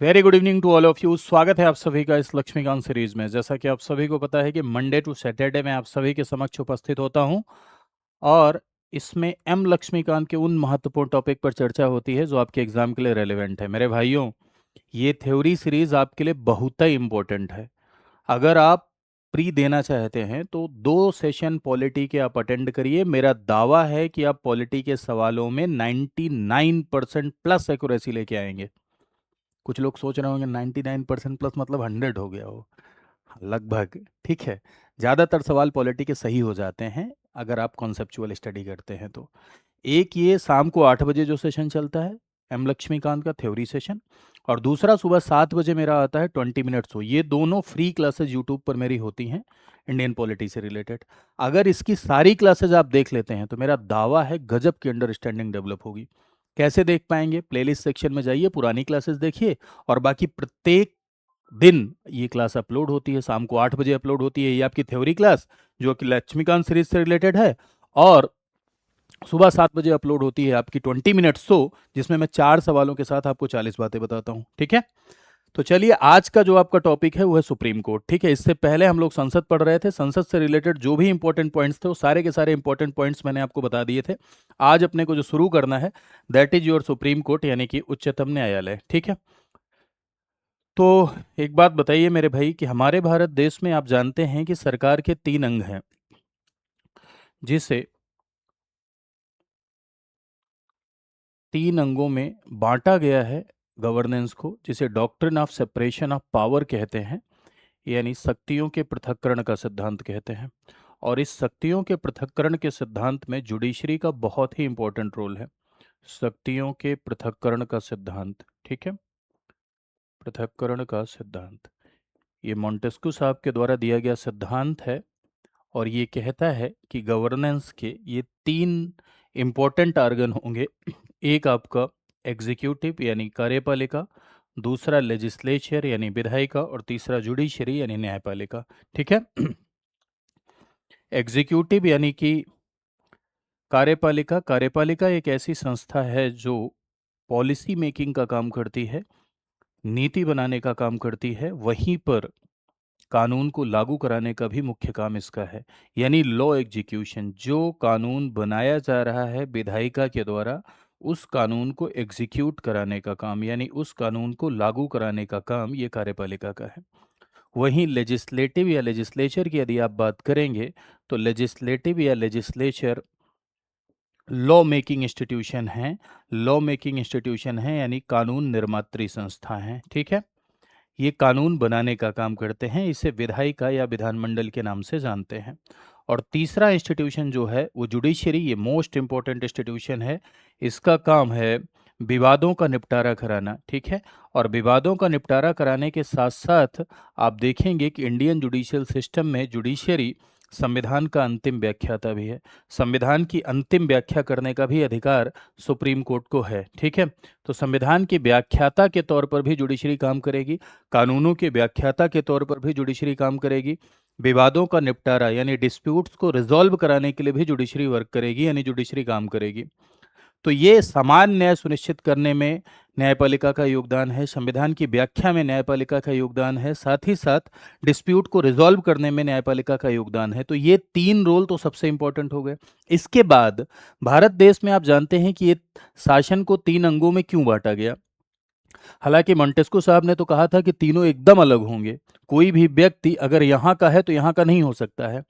Very good evening to all of you. स्वागत है आप सभी का इस लक्ष्मीकांत सीरीज में। जैसा कि आप सभी को पता है कि मंडे टू सैटरडे में आप सभी के समक्ष उपस्थित होता हूं और इसमें एम लक्ष्मीकांत के उन महत्वपूर्ण टॉपिक पर चर्चा होती है जो आपके एग्जाम के लिए रेलेवेंट है। मेरे भाइयों, ये थ्योरी सीरीज आपके लिए बहुत ही इम्पोर्टेंट है। अगर आप प्री देना चाहते हैं तो 2 सेशन पॉलिटी के आप अटेंड करिए। मेरा दावा है कि आप पॉलिटी के सवालों में 99% प्लस एक्यूरेसी लेके आएंगे। कुछ लोग सोच रहे होंगे 99% प्लस मतलब 100 हो गया हो। लगभग ठीक है। ज़्यादातर सवाल पॉलिटी के सही हो जाते हैं अगर आप कॉन्सेप्चुअल स्टडी करते हैं तो। एक ये शाम को 8 बजे जो सेशन चलता है एम लक्ष्मीकांत का थ्योरी सेशन, और दूसरा सुबह 7 बजे मेरा आता है 20 मिनट्स हो। ये दोनों फ्री क्लासेस यूट्यूब पर मेरी होती हैं इंडियन पॉलिटी से रिलेटेड। अगर इसकी सारी क्लासेस आप देख लेते हैं तो मेरा दावा है गजब की अंडरस्टैंडिंग डेवलप होगी। कैसे देख पाएंगे? प्लेलिस्ट सेक्शन में जाइए, पुरानी क्लासेस देखिए, और बाकी प्रत्येक दिन ये क्लास अपलोड होती है। शाम को 8 बजे अपलोड होती है ये आपकी थ्योरी क्लास जो कि लक्ष्मीकांत सीरीज से रिलेटेड है, और सुबह 7 बजे अपलोड होती है आपकी 20 मिनट्स शो, जिसमें मैं 4 सवालों के साथ आपको 40 बातें बताता हूँ। ठीक है, तो चलिए आज का जो आपका टॉपिक है वो है सुप्रीम कोर्ट। ठीक है, इससे पहले हम लोग संसद पढ़ रहे थे। संसद से रिलेटेड जो भी इंपॉर्टेंट पॉइंट्स थे वो सारे के सारे इंपॉर्टेंट पॉइंट्स मैंने आपको बता दिए थे। आज अपने को जो शुरू करना है that is your supreme court, यानी कि उच्चतम न्यायालय। ठीक है, तो एक बात बताइए मेरे भाई कि हमारे भारत देश में आप जानते हैं कि सरकार के 3 अंग हैं, जिसे 3 अंगों में बांटा गया है गवर्नेंस को, जिसे doctrine of separation of power कहते हैं, यानी शक्तियों के पृथक्करण का सिद्धांत कहते हैं। और इस शक्तियों के पृथक्करण के सिद्धांत में जुडिशरी का बहुत ही इंपॉर्टेंट रोल है। शक्तियों के पृथक्करण का सिद्धांत, ठीक है, पृथक्करण का सिद्धांत, ये मॉन्टेस्क्यू साहब के द्वारा दिया गया सिद्धांत है। और ये कहता है कि गवर्नेंस के ये 3 इम्पोर्टेंट आर्गन होंगे। एक आपका एग्जीक्यूटिव यानी कार्यपालिका, दूसरा लेजिस्लेचर यानी विधायिका, और तीसरा जुडिशरी यानी न्यायपालिका। ठीक है, एग्जीक्यूटिव यानी कि कार्यपालिका। कार्यपालिका एक ऐसी संस्था है जो पॉलिसी मेकिंग का काम करती है, नीति बनाने का काम करती है, वहीं पर कानून को लागू कराने का भी मुख्य काम इसका है, यानी लॉ एग्जीक्यूशन। जो कानून बनाया जा रहा है विधायिका के द्वारा, उस कानून को एग्जीक्यूट कराने का काम, यानी उस कानून को लागू कराने का काम ये कार्यपालिका का है। वहीं लेजिस्लेटिव या लेजिस्लेचर की यदि आप बात करेंगे तो लेजिस्लेटिव या लेजिस्लेचर लॉ मेकिंग इंस्टीट्यूशन है। लॉ मेकिंग इंस्टीट्यूशन है यानी कानून निर्मात्री संस्था है। ठीक है, ये कानून बनाने का काम करते हैं, इसे विधायिका या विधानमंडल के नाम से जानते हैं। और तीसरा इंस्टीट्यूशन जो है वो जुडिशरी, ये मोस्ट इंपॉर्टेंट इंस्टीट्यूशन है। इसका काम है विवादों का निपटारा कराना। ठीक है, और विवादों का निपटारा कराने के साथ साथ आप देखेंगे कि इंडियन जुडिशियल सिस्टम में जुडिशरी संविधान का अंतिम व्याख्याता भी है। संविधान की अंतिम व्याख्या करने का भी अधिकार सुप्रीम कोर्ट को है। ठीक है, तो संविधान की व्याख्याता के तौर पर भी जुडिशरी काम करेगी, कानूनों के व्याख्याता के तौर पर भी जुडिशरी काम करेगी, विवादों का निपटारा यानी डिस्प्यूट्स को रिजॉल्व कराने के लिए भी जुडिशरी वर्क करेगी, यानी जुडिशरी काम करेगी। तो ये समान न्याय सुनिश्चित करने में न्यायपालिका का योगदान है, संविधान की व्याख्या में न्यायपालिका का योगदान है, साथ ही साथ डिस्प्यूट को रिजॉल्व करने में न्यायपालिका का योगदान है। तो ये 3 रोल तो सबसे इंपॉर्टेंट हो गए। इसके बाद भारत देश में आप जानते हैं कि ये शासन को 3 अंगों में क्यों बांटा गया। हालांकि मोंटेस्क्यू साहब ने तो कहा था कि तीनों एकदम अलग होंगे, कोई भी व्यक्ति अगर यहाँ का है तो यहाँ का नहीं हो सकता है।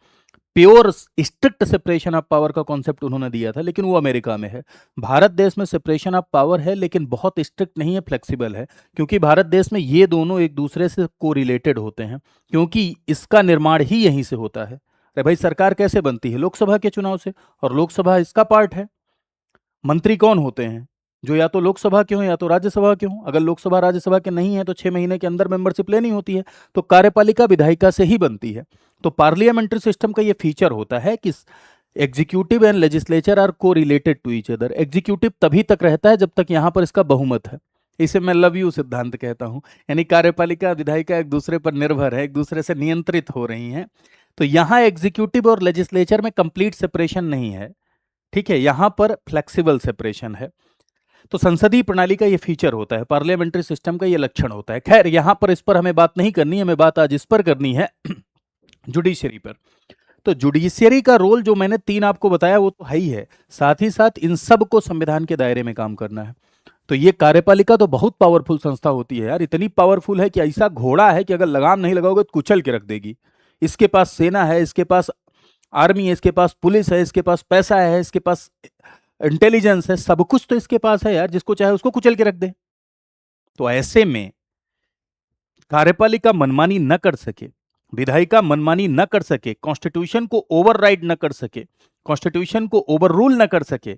Pure strict separation of power का कॉन्सेप्ट उन्होंने दिया था, लेकिन वो अमेरिका में है। भारत देश में सेपरेशन ऑफ पावर है लेकिन बहुत स्ट्रिक्ट नहीं है, फ्लेक्सिबल है, क्योंकि भारत देश में ये दोनों एक दूसरे से कोरिलेटेड होते हैं, क्योंकि इसका निर्माण ही यहीं से होता है। अरे भाई, सरकार कैसे बनती है? लोकसभा के चुनाव से, और लोकसभा इसका पार्ट है। मंत्री कौन होते हैं? जो या तो लोकसभा के हों या तो राज्यसभा के हों। अगर लोकसभा राज्यसभा के नहीं है तो 6 महीने के अंदर मेंबरशिप लेनी होती है। तो कार्यपालिका विधायिका से ही बनती है। तो पार्लियामेंट्री सिस्टम का ये फीचर होता है कि एग्जीक्यूटिव एंड लेजिस्लेचर आर को related to each other. Executive तभी तक रहता है जब तक यहां पर इसका बहुमत है। इसे मैं लव यू सिद्धांत कहता हूं, यानी कार्यपालिका विधायिका एक दूसरे पर निर्भर है, एक दूसरे से नियंत्रित हो रही हैं। तो यहां एग्जीक्यूटिव और लेजिस्लेचर में कंप्लीट सेपरेशन नहीं है। ठीक है, यहां पर फ्लेक्सिबल सेपरेशन है। तो संसदीय प्रणाली का ये फीचर होता है, पार्लियामेंट्री सिस्टम का ये लक्षण होता है। खैर यहां पर इस पर हमें बात नहीं करनी है, हमें बात आज इस पर करनी है जुडिशरी पर। तो जुडिशरी का रोल जो मैंने तीन आपको बताया वो तो है ही है, साथ ही साथ इन सब को संविधान के दायरे में काम करना है। तो ये कार्यपालिका तो बहुत पावरफुल संस्था होती है यार, इतनी पावरफुल है कि ऐसा घोड़ा है कि अगर लगाम नहीं लगाओगे तो कुचल के रख देगी। इसके पास सेना है, इसके पास आर्मी है, इसके पास पुलिस है, इसके पास पैसा है, इसके पास इंटेलिजेंस है, सब कुछ तो इसके पास है यार, जिसको चाहे उसको कुचल के रख दे। तो ऐसे में कार्यपालिका मनमानी न कर सके, विधायिका मनमानी न कर सके, कॉन्स्टिट्यूशन को ओवरराइड न कर सके, कॉन्स्टिट्यूशन को ओवररूल न कर सके,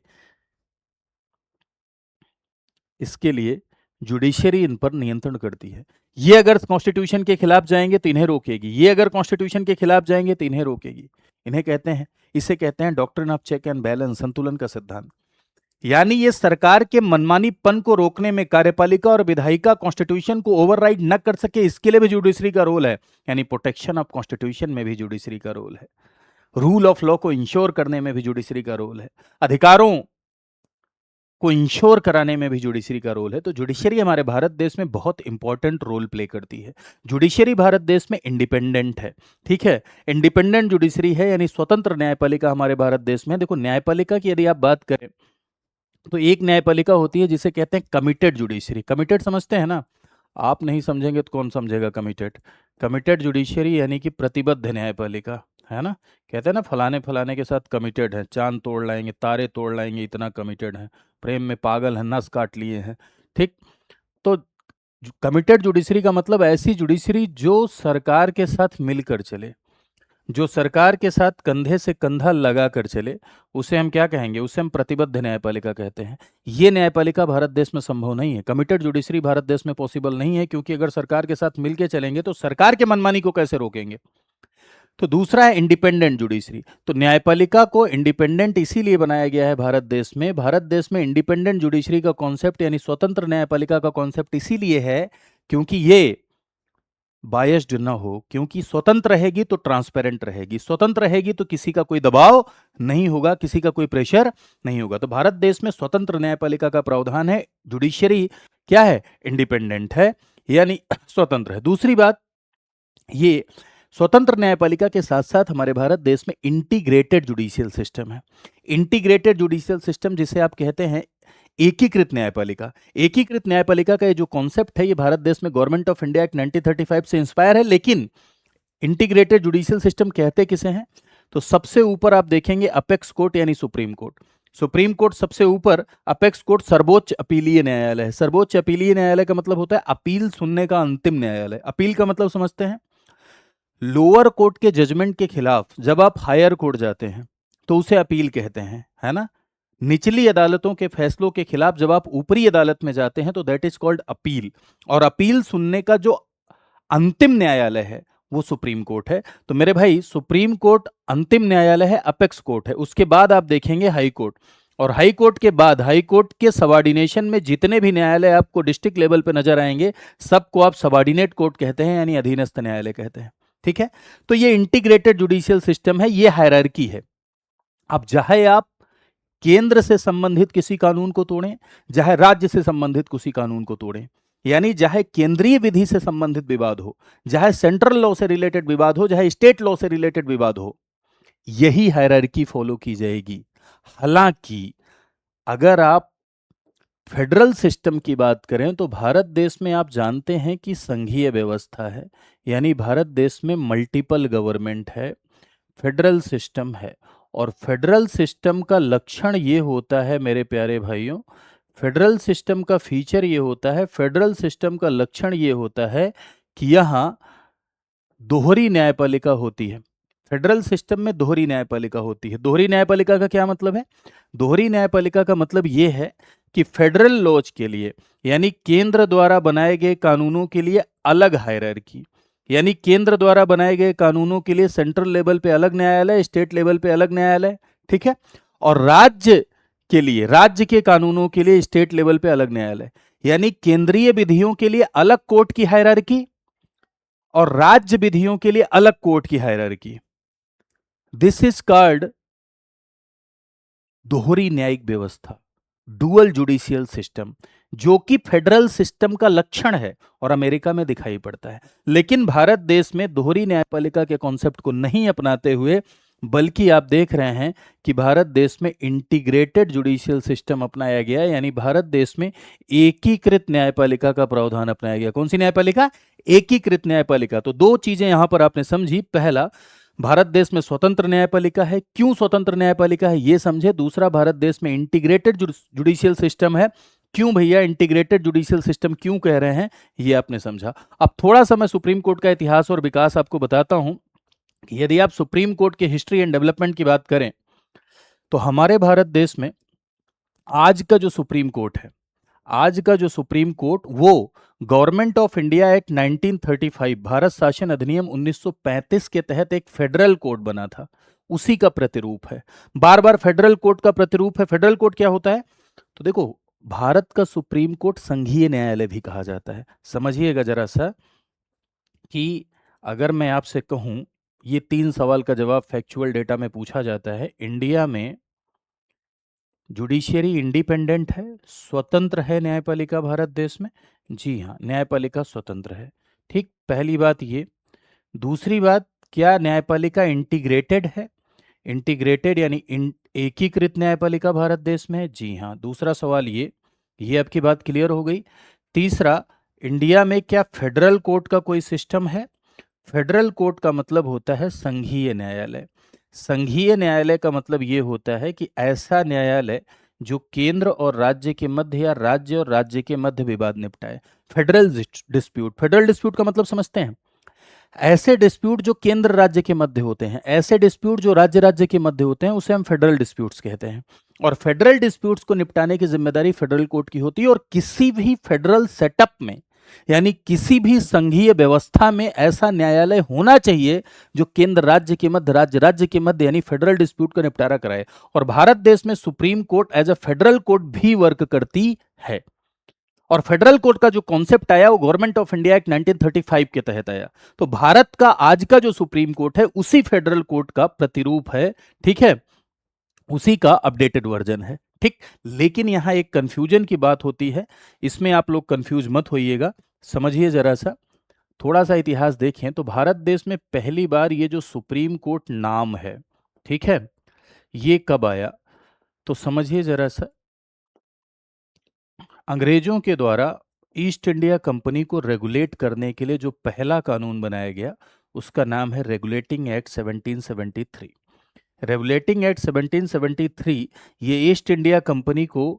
इसके लिए जुडिशरी इन पर नियंत्रण करती है। ये अगर कॉन्स्टिट्यूशन के खिलाफ जाएंगे तो इन्हें रोकेगी, ये अगर कॉन्स्टिट्यूशन के खिलाफ जाएंगे तो इन्हें रोकेगी। इन्हें कहते हैं, इसे कहते हैं doctrine of check and balance, संतुलन का सिद्धांत। यानी ये सरकार के मनमानीपन को रोकने में कार्यपालिका और विधायिका कॉन्स्टिट्यूशन को ओवरराइड न कर सके, इसके लिए भी जुडिशरी का रोल है। यानी प्रोटेक्शन ऑफ कॉन्स्टिट्यूशन में भी जुडिशरी का रोल है, रूल ऑफ लॉ को इंश्योर करने में भी जुडिशरी का रोल है, अधिकारों को इंश्योर कराने में भी जुडिशरी का रोल है। तो जुडिशरी हमारे भारत देश में बहुत इंपॉर्टेंट रोल प्ले करती है। जुडिशरी भारत देश में इंडिपेंडेंट है, ठीक है, इंडिपेंडेंट जुडिशरी है, यानी स्वतंत्र न्यायपालिका हमारे भारत देश में। देखो न्यायपालिका की यदि आप बात करें तो एक न्यायपालिका होती है जिसे कहते हैं कमिटेड जुडिशरी। कमिटेड समझते हैं ना, आप नहीं समझेंगे तो कौन समझेगा कमिटेड। कमिटेड जुडिशरी यानी कि प्रतिबद्ध न्यायपालिका, है ना। कहते हैं ना फलाने फलाने के साथ कमिटेड है, चांद तोड़ लाएंगे, तारे तोड़ लाएंगे, इतना कमिटेड है, प्रेम में पागल है, नस काट लिए हैं, ठीक। तो कमिटेड जुडिशरी का मतलब ऐसी जुडिशरी जो सरकार के साथ मिलकर चले, जो सरकार के साथ कंधे से कंधा लगा कर चले, उसे हम क्या कहेंगे, उसे हम प्रतिबद्ध न्यायपालिका कहते हैं। ये न्यायपालिका भारत देश में संभव नहीं है, कमिटेड जुडिशरी भारत देश में पॉसिबल नहीं है, क्योंकि अगर सरकार के साथ मिलके चलेंगे तो सरकार के मनमानी को कैसे रोकेंगे। तो दूसरा है इंडिपेंडेंट जुडिशरी। तो न्यायपालिका को इंडिपेंडेंट इसीलिए बनाया गया है भारत देश में। भारत देश में इंडिपेंडेंट जुडिशरी का कॉन्सेप्ट यानी स्वतंत्र न्यायपालिका का कॉन्सेप्ट इसीलिए है क्योंकि ये बायस्ड न हो, क्योंकि स्वतंत्र रहेगी तो ट्रांसपेरेंट रहेगी, स्वतंत्र रहेगी तो किसी का कोई दबाव नहीं होगा, किसी का कोई प्रेशर नहीं होगा। तो भारत देश में स्वतंत्र न्यायपालिका का प्रावधान है। जुडिशरी क्या है, इंडिपेंडेंट है, यानी स्वतंत्र है। दूसरी बात, ये स्वतंत्र न्यायपालिका के साथ साथ हमारे भारत देश में इंटीग्रेटेड जुडिशियल सिस्टम है। इंटीग्रेटेड जुडिशियल सिस्टम जिसे आप कहते हैं एकीकृत न्यायपालिका। एकीकृत न्यायपालिका का ये जो कॉन्सेप्ट है ये भारत देश में गवर्नमेंट ऑफ इंडिया एक्ट 1935 से इंस्पायर है। लेकिन इंटीग्रेटेड जुडिशियल सिस्टम कहते किसे हैं, तो सबसे ऊपर आप देखेंगे अपेक्स कोर्ट यानी सुप्रीम कोर्ट। सुप्रीम कोर्ट सबसे ऊपर, अपेक्स कोर्ट सर्वोच्च अपीलीय न्यायालय है। सर्वोच्च अपीलीय न्यायालय का मतलब होता है अपील सुनने का अंतिम न्यायालय। अपील का मतलब समझते हैं, लोअर कोर्ट के जजमेंट के खिलाफ जब आप हायर कोर्ट जाते हैं तो उसे अपील कहते हैं, है ना। निचली अदालतों के फैसलों के खिलाफ जब आप ऊपरी अदालत में जाते हैं तो दैट इज कॉल्ड अपील। और अपील सुनने का जो अंतिम न्यायालय है वो सुप्रीम कोर्ट है। तो मेरे भाई सुप्रीम कोर्ट अंतिम न्यायालय है, अपेक्स कोर्ट है। उसके बाद आप देखेंगे हाई कोर्ट, और हाई कोर्ट के बाद हाई कोर्ट के सबऑर्डिनेशन में जितने भी न्यायालय आपको डिस्ट्रिक्ट लेवल पे नजर आएंगे सबको आप सबऑर्डिनेट कोर्ट कहते हैं, यानी अधीनस्थ न्यायालय कहते हैं, ठीक है। तो ये इंटीग्रेटेड जुडिशियल सिस्टम है, ये हायरार्की है। अब चाहे आप केंद्र से संबंधित किसी कानून को तोड़ें, चाहे राज्य से संबंधित किसी कानून को तोड़ें, यानी चाहे केंद्रीय विधि से संबंधित विवाद हो, चाहे सेंट्रल लॉ से रिलेटेड विवाद हो, चाहे स्टेट लॉ से रिलेटेड विवाद हो, यही हायरार्की फॉलो की जाएगी। हालांकि अगर आप फेडरल सिस्टम की बात करें तो भारत देश में आप जानते हैं कि संघीय व्यवस्था है, यानी भारत देश में मल्टीपल गवर्नमेंट है, फेडरल सिस्टम है। और फेडरल सिस्टम का लक्षण ये होता है मेरे प्यारे भाइयों, फेडरल सिस्टम का फीचर ये होता है, फेडरल सिस्टम का लक्षण ये होता है कि यहाँ दोहरी न्यायपालिका होती है। फेडरल सिस्टम में दोहरी न्यायपालिका होती है। दोहरी न्यायपालिका का क्या मतलब है, दोहरी न्यायपालिका का मतलब ये है कि फेडरल लॉज के लिए, यानी केंद्र द्वारा बनाए गए कानूनों के लिए अलग हायरार्की, यानी केंद्र द्वारा बनाए गए कानूनों के लिए सेंट्रल लेवल पे अलग न्यायालय, स्टेट लेवल पे अलग न्यायालय, ठीक है। और राज्य के लिए, राज्य के कानूनों के लिए स्टेट लेवल पे अलग न्यायालय, यानी केंद्रीय विधियों के लिए अलग कोर्ट की हायरार्की और राज्य विधियों के लिए अलग कोर्ट की हायरार्की। दिस इज कॉल्ड दोहरी न्यायिक व्यवस्था। डुअल जुडिशियल सिस्टम, जो कि फेडरल सिस्टम का लक्षण है और अमेरिका में दिखाई पड़ता है। लेकिन भारत देश में दोहरी न्यायपालिका के कॉन्सेप्ट को नहीं अपनाते हुए, बल्कि आप देख रहे हैं कि भारत देश में इंटीग्रेटेड जुडिशियल सिस्टम अपनाया गया, यानी भारत देश में एकीकृत न्यायपालिका का प्रावधान अपनाया गया। कौन सी न्यायपालिका? एकीकृत न्यायपालिका। तो दो चीजें यहां पर आपने समझी। पहला, भारत देश में स्वतंत्र न्यायपालिका है। क्यों स्वतंत्र न्यायपालिका है ये समझे। दूसरा, भारत देश में इंटीग्रेटेड जुडिशियल सिस्टम है। क्यों भैया इंटीग्रेटेड जुडिशियल सिस्टम क्यों कह रहे हैं, ये आपने समझा। अब थोड़ा सा मैं सुप्रीम कोर्ट का इतिहास और विकास आपको बताता हूं। यदि आप सुप्रीम कोर्ट के हिस्ट्री एंड डेवलपमेंट की बात करें, तो हमारे भारत देश में आज का जो सुप्रीम कोर्ट है, आज का जो सुप्रीम कोर्ट, वो government of India act 1935, Bharat शासन अधिनियम 1935 के तहत एक फेडरल कोर्ट बना था, उसी का प्रतिरूप है। बार बार फेडरल कोर्ट का प्रतिरूप है। फेडरल कोर्ट क्या होता है? तो देखो, भारत का सुप्रीम कोर्ट संघीय न्यायालय भी कहा जाता है। समझिएगा जरा सा कि अगर मैं आपसे कहूं, ये 3 सवाल का जवाब फैक्चुअल डेटा में पूछा जाता है। इंडिया में जुडिशियरी इंडिपेंडेंट है, स्वतंत्र है न्यायपालिका भारत देश में? जी हाँ, न्यायपालिका स्वतंत्र है। ठीक, पहली बात ये। दूसरी बात, क्या न्यायपालिका इंटीग्रेटेड है? इंटीग्रेटेड यानी एकीकृत न्यायपालिका भारत देश में है? जी हाँ। दूसरा सवाल ये आपकी बात क्लियर हो गई। तीसरा, इंडिया में क्या फेडरल कोर्ट का कोई सिस्टम है? फेडरल कोर्ट का मतलब होता है संघीय न्यायालय। संघीय न्यायालय का मतलब ये होता है कि ऐसा न्यायालय जो केंद्र और राज्य के मध्य या राज्य और राज्य के मध्य विवाद निपटाए। फेडरल डिस्प्यूट, फेडरल डिस्प्यूट का मतलब समझते हैं? ऐसे डिस्प्यूट जो केंद्र राज्य के मध्य होते हैं, ऐसे डिस्प्यूट जो राज्य राज्य के मध्य होते हैं, उसे हम फेडरल डिस्प्यूट्स कहते हैं। और फेडरल डिस्प्यूट्स को निपटाने की जिम्मेदारी फेडरल कोर्ट की होती है। और किसी भी फेडरल सेटअप में, यानी किसी भी संघीय व्यवस्था में, ऐसा न्यायालय होना चाहिए जो केंद्र राज्य के मध्य, राज्य राज्य के मध्य, यानी फेडरल डिस्प्यूट का निपटारा कराए। और भारत देश में supreme court as a federal court भी वर्क करती है। और फेडरल कोर्ट का जो कॉन्सेप्ट आया, वो गवर्नमेंट ऑफ इंडिया एक्ट 1935 के तहत आया। तो भारत का आज का जो सुप्रीम कोर्ट है, उसी फेडरल कोर्ट का प्रतिरूप है। ठीक है, उसी का अपडेटेड वर्जन है। ठीक, लेकिन यहां एक कंफ्यूजन की बात होती है। इसमें आप लोग कंफ्यूज मत होइएगा, समझिए जरा सा। थोड़ा सा इतिहास देखें तो भारत देश में पहली बार ये जो सुप्रीम कोर्ट नाम है, ठीक है, ये कब आया? तो समझिए जरा सा। अंग्रेजों के द्वारा ईस्ट इंडिया कंपनी को रेगुलेट करने के लिए जो पहला कानून बनाया गया, उसका नाम है रेगुलेटिंग एक्ट 1773। रेगुलेटिंग एक्ट 1773 ये ईस्ट इंडिया कंपनी को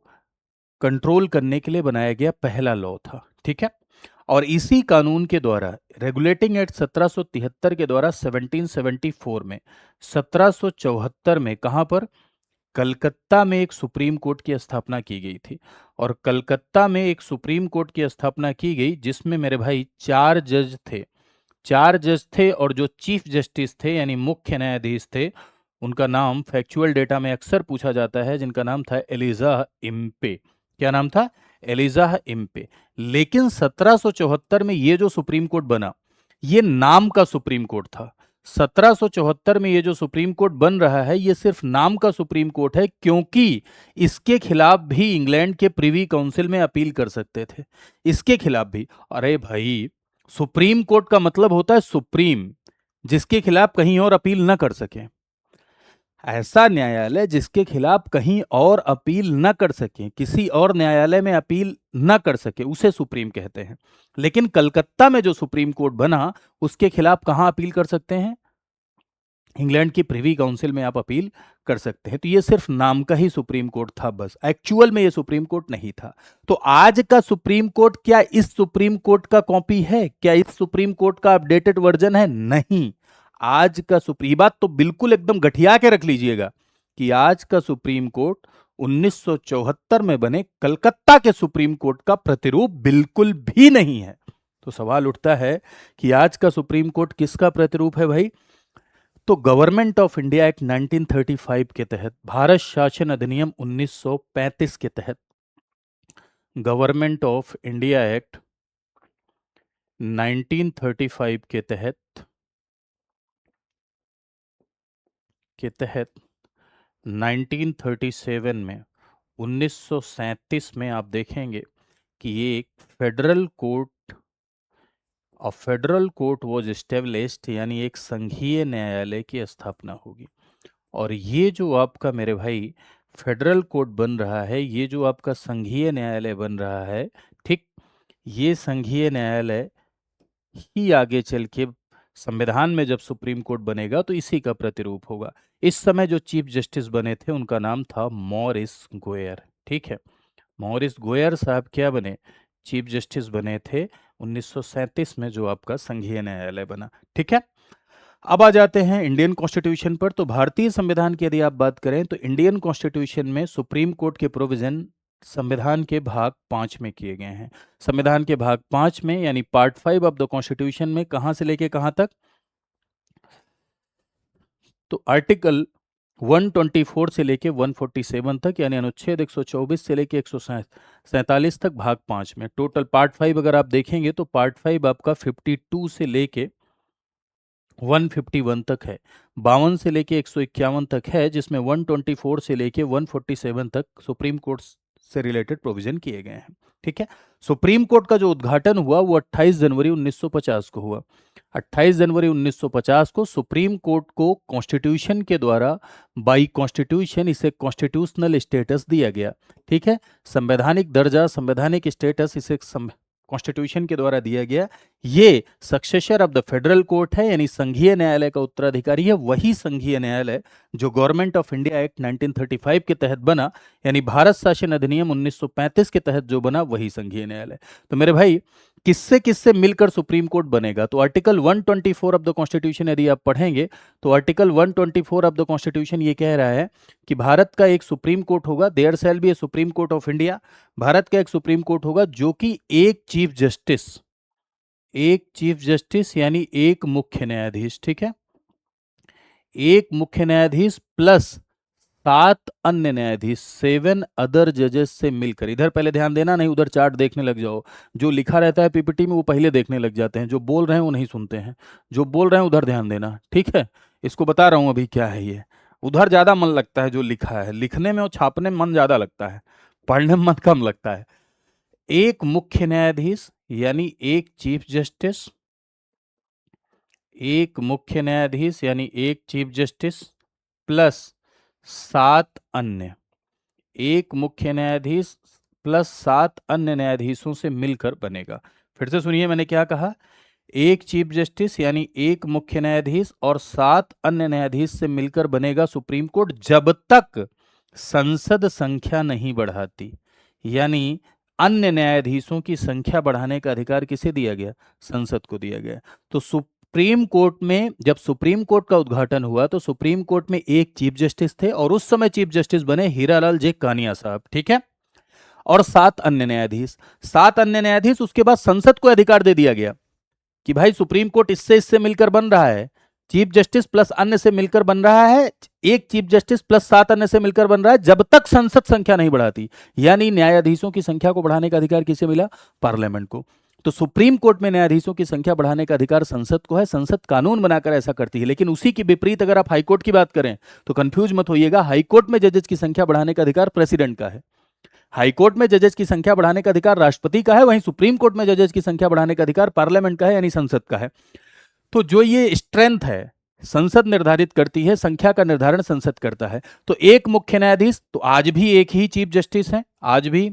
कंट्रोल करने के लिए बनाया गया पहला लॉ था। ठीक है, और इसी कानून के द्वारा, रेगुलेटिंग एक्ट 1773 के द्वारा 1774 में, 1774 में कहाँ पर? कलकत्ता में एक सुप्रीम कोर्ट की स्थापना की गई थी। और कलकत्ता में एक सुप्रीम कोर्ट की स्थापना की गई जिसमें मेरे भाई 4 जज थे। 4 जज थे, और जो चीफ जस्टिस थे यानी मुख्य न्यायाधीश थे, उनका नाम फैक्चुअल डेटा में अक्सर पूछा जाता है, जिनका नाम था एलिजा इम्पे। क्या नाम था? Elijah Impey. लेकिन 1774 में ये जो सुप्रीम कोर्ट बना, ये नाम का सुप्रीम कोर्ट था। 1774 में ये जो सुप्रीम कोर्ट बन रहा है, ये सिर्फ नाम का सुप्रीम कोर्ट है, क्योंकि इसके खिलाफ भी इंग्लैंड के प्रिवी काउंसिल में अपील कर सकते थे। इसके खिलाफ भी। अरे भाई, सुप्रीम कोर्ट का मतलब होता है सुप्रीम, जिसके खिलाफ कहीं और अपील न कर सके। ऐसा न्यायालय जिसके खिलाफ कहीं और अपील न कर सके, किसी और न्यायालय में अपील न कर सके, उसे सुप्रीम कहते हैं। लेकिन कलकत्ता में जो सुप्रीम कोर्ट बना, उसके खिलाफ कहां अपील कर सकते हैं? इंग्लैंड की प्रिवी काउंसिल में आप अपील कर सकते हैं। तो ये सिर्फ नाम का ही सुप्रीम कोर्ट था, बस। एक्चुअल में ये सुप्रीम कोर्ट नहीं था। तो आज का सुप्रीम कोर्ट क्या इस सुप्रीम कोर्ट का कॉपी है? क्या इस सुप्रीम कोर्ट का अपडेटेड वर्जन है? नहीं। आज का सुप्रीम, बात तो बिल्कुल एकदम गठिया के रख लीजिएगा कि आज का सुप्रीम कोर्ट 1974 में बने कलकत्ता के सुप्रीम कोर्ट का प्रतिरूप बिल्कुल भी नहीं है। तो सवाल उठता है कि आज का सुप्रीम कोर्ट किसका प्रतिरूप है भाई? तो गवर्नमेंट ऑफ इंडिया एक्ट 1935 के तहत, भारत शासन अधिनियम 1935 के तहत, गवर्नमेंट ऑफ इंडिया एक्ट 1935 के तहत 1937 में 1937 में आप देखेंगे कि ये एक federal court federal court was established, यानी एक संघीय न्यायालय की स्थापना होगी। और ये जो आपका मेरे भाई फेडरल कोर्ट बन रहा है, ये जो आपका संघीय न्यायालय बन रहा है, ठीक, ये संघीय न्यायालय ही आगे चल के संविधान में जब सुप्रीम कोर्ट बनेगा तो इसी का प्रतिरूप होगा। इस समय जो चीफ जस्टिस बने थे उनका नाम था मॉरिस गोयर। ठीक है, मॉरिस गोयर साहब क्या बने, चीफ जस्टिस बने थे 1937 में, जो आपका संघीय न्यायालय बना। ठीक है, अब आ जाते हैं इंडियन कॉन्स्टिट्यूशन पर। तो भारतीय संविधान की यदि आप बात करें तो इंडियन कॉन्स्टिट्यूशन में सुप्रीम कोर्ट के प्रोविजन संविधान के भाग 5 में किए गए हैं। संविधान के भाग 5 में, यानी पार्ट 5 ऑफ द कॉन्स्टिट्यूशन में, कहां से लेके कहां तक, तो आर्टिकल 124 से लेके 147 तक, यानी अनुच्छेद 124 से लेके 147 तक भाग 5 में। टोटल पार्ट 5 अगर आप देखेंगे तो पार्ट 5 आपका 52 से लेके 151 तक है, 52 से लेके 151 तक है, जिसमें 124 से लेके 147 तक सुप्रीम कोर्ट से रिलेटेड प्रोविजन किए गए हैं। ठीक है, सुप्रीम कोर्ट का जो उद्घाटन हुआ वो 28 जनवरी 1950 को हुआ। 28 जनवरी 1950 को सुप्रीम कोर्ट को कॉन्स्टिट्यूशन के द्वारा, बाई कॉन्स्टिट्यूशन, इसे कॉन्स्टिट्यूशनल स्टेटस दिया गया। ठीक है, संवैधानिक दर्जा, संवैधानिक स्टेटस इसे कॉन्स्टिट्यूशन के द्वारा दिया गया। ये successor of the federal court है, यानी संघीय न्यायालय का उत्तराधिकारी है। वही संघीय न्यायालय जो गवर्नमेंट ऑफ इंडिया एक्ट 1935 के तहत बना, यानी भारत शासन अधिनियम 1935 के तहत जो बना, वही संघीय न्यायालय। तो मेरे भाई, किससे किससे मिलकर सुप्रीम कोर्ट बनेगा, तो आर्टिकल 124 ऑफ द कॉन्स्टिट्यूशन यदि आप पढ़ेंगे तो आर्टिकल 124 ऑफ द कॉन्स्टिट्यूशन ये कह रहा है कि भारत का एक सुप्रीम कोर्ट होगा, there shall be a supreme court of India. Bharat का एक सुप्रीम कोर्ट होगा जो कि एक चीफ जस्टिस यानी एक मुख्य न्यायाधीश, ठीक है, एक मुख्य न्यायाधीश प्लस 7 अन्य न्यायाधीश, 7 अदर जजेस से मिलकर, इधर पहले ध्यान देना, नहीं उधर चार्ट देखने लग जाओ। जो लिखा रहता है पीपीटी में वो पहले देखने लग जाते हैं, जो बोल रहे हैं वो नहीं सुनते हैं। जो बोल रहे हैं उधर ध्यान देना, ठीक है, इसको बता रहा हूं अभी क्या है ये। उधर ज्यादा मन लगता है, जो लिखा है लिखने में और छापने में मन ज्यादा लगता है, पढ़ने में मन कम लगता है। एक मुख्य न्यायाधीश यानी एक चीफ जस्टिस, एक मुख्य न्यायाधीश यानी एक चीफ जस्टिस प्लस 7 अन्य, एक मुख्य न्यायाधीश प्लस 7 अन्य न्यायाधीशों से मिलकर बनेगा। फिर से सुनिए मैंने क्या कहा, एक चीफ जस्टिस यानी एक मुख्य न्यायाधीश और 7 अन्य न्यायाधीश से मिलकर बनेगा सुप्रीम कोर्ट, जब तक संसद संख्या नहीं बढ़ाती। यानी अन्य न्यायाधीशों की संख्या बढ़ाने का अधिकार किसे दिया गया, संसद को दिया गया। तो सुप्रीम कोर्ट में जब सुप्रीम कोर्ट का उद्घाटन हुआ तो सुप्रीम कोर्ट में एक चीफ जस्टिस थे, और उस समय चीफ जस्टिस बने हीरालाल जे कानिया साहब, ठीक है, और 7 अन्य न्यायाधीश, 7 अन्य न्यायाधीश। उसके बाद संसद को अधिकार दे दिया गया कि भाई सुप्रीम कोर्ट इससे मिलकर बन रहा है, चीफ जस्टिस प्लस अन्य से मिलकर बन रहा है, एक चीफ जस्टिस प्लस 7 अन्य से मिलकर बन रहा है, जब तक संसद संख्या नहीं बढ़ाती। यानी न्यायाधीशों की संख्या को बढ़ाने का अधिकार किसे मिला, पार्लियामेंट को। तो सुप्रीम कोर्ट में न्यायाधीशों की संख्या बढ़ाने का अधिकार संसद को है, संसद कानून बनाकर ऐसा करती है। लेकिन उसी की विपरीत अगर आप हाईकोर्ट की बात करें तो कंफ्यूज मत होइएगा, हाईकोर्ट में जजेस की संख्या बढ़ाने का अधिकार प्रेसिडेंट का है, हाईकोर्ट में जजेस की संख्या बढ़ाने का अधिकार राष्ट्रपति का है, वहीं सुप्रीम कोर्ट में जजेस की संख्या बढ़ाने का अधिकार पार्लियामेंट का है, यानी संसद का है। तो जो ये स्ट्रेंथ है संसद निर्धारित करती है, संख्या का निर्धारण संसद करता है। तो एक मुख्य न्यायाधीश, तो आज भी एक ही चीफ जस्टिस है, आज भी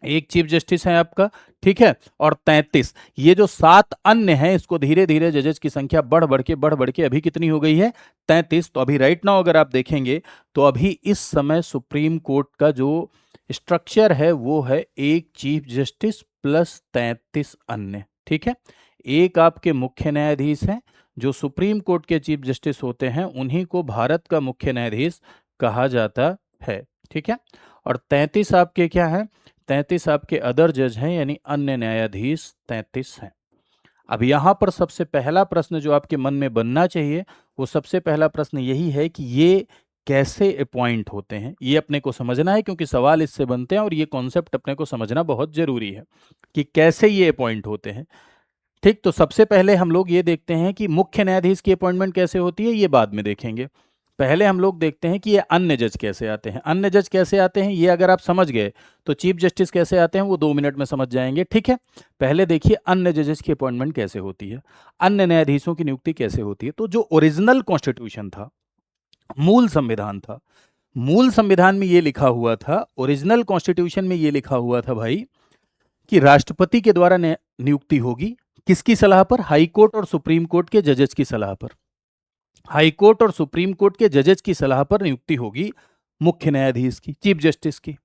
एक चीफ जस्टिस है आपका, ठीक है, और 33 ये जो 7 अन्य हैं, इसको धीरे धीरे जजेस की संख्या बढ़ बढ़ के अभी कितनी हो गई है, 33। तो अभी राइट नाउ अगर आप देखेंगे तो अभी इस समय सुप्रीम कोर्ट का जो स्ट्रक्चर है वो है एक चीफ जस्टिस प्लस 33 अन्य, ठीक है। एक आपके मुख्य न्यायाधीश हैं, जो सुप्रीम कोर्ट के चीफ जस्टिस होते हैं उन्हीं को भारत का मुख्य न्यायाधीश कहा जाता है, ठीक है। और 33 आपके क्या हैं, 33 आपके अदर जज हैं, यानी अन्य न्यायाधीश 33 हैं। अब यहाँ पर सबसे पहला प्रश्न जो आपके मन में बनना चाहिए, वो सबसे पहला प्रश्न यही है कि ये कैसे अपॉइंट होते हैं, ये अपने को समझना है, क्योंकि सवाल इससे बनते हैं और ये कॉन्सेप्ट अपने को समझना बहुत जरूरी है कि कैसे ये अपॉइंट होते हैं। ठीक, तो सबसे पहले हम लोग ये देखते हैं कि मुख्य न्यायाधीश की अपॉइंटमेंट कैसे होती है, ये बाद में देखेंगे। पहले हम लोग देखते हैं कि ये अन्य जज कैसे आते हैं। अन्य जज कैसे आते हैं ये अगर आप समझ गए तो चीफ जस्टिस कैसे आते हैं वो 2 मिनट में समझ जाएंगे, ठीक है। पहले देखिए अन्य जजेस की अपॉइंटमेंट कैसे होती है, अन्य न्यायाधीशों की नियुक्ति कैसे होती है। तो जो ओरिजिनल कॉन्स्टिट्यूशन था, मूल संविधान था, मूल संविधान में ये लिखा हुआ था, ओरिजिनल कॉन्स्टिट्यूशन में ये लिखा हुआ था भाई, कि राष्ट्रपति के द्वारा नियुक्ति होगी। किसकी सलाह पर? हाई कोर्ट और सुप्रीम कोर्ट के जजेस की सलाह पर। हाई कोर्ट और सुप्रीम कोर्ट के जजेस की सलाह पर नियुक्ति होगी मुख्य न्यायाधीश की, चीफ जस्टिस की।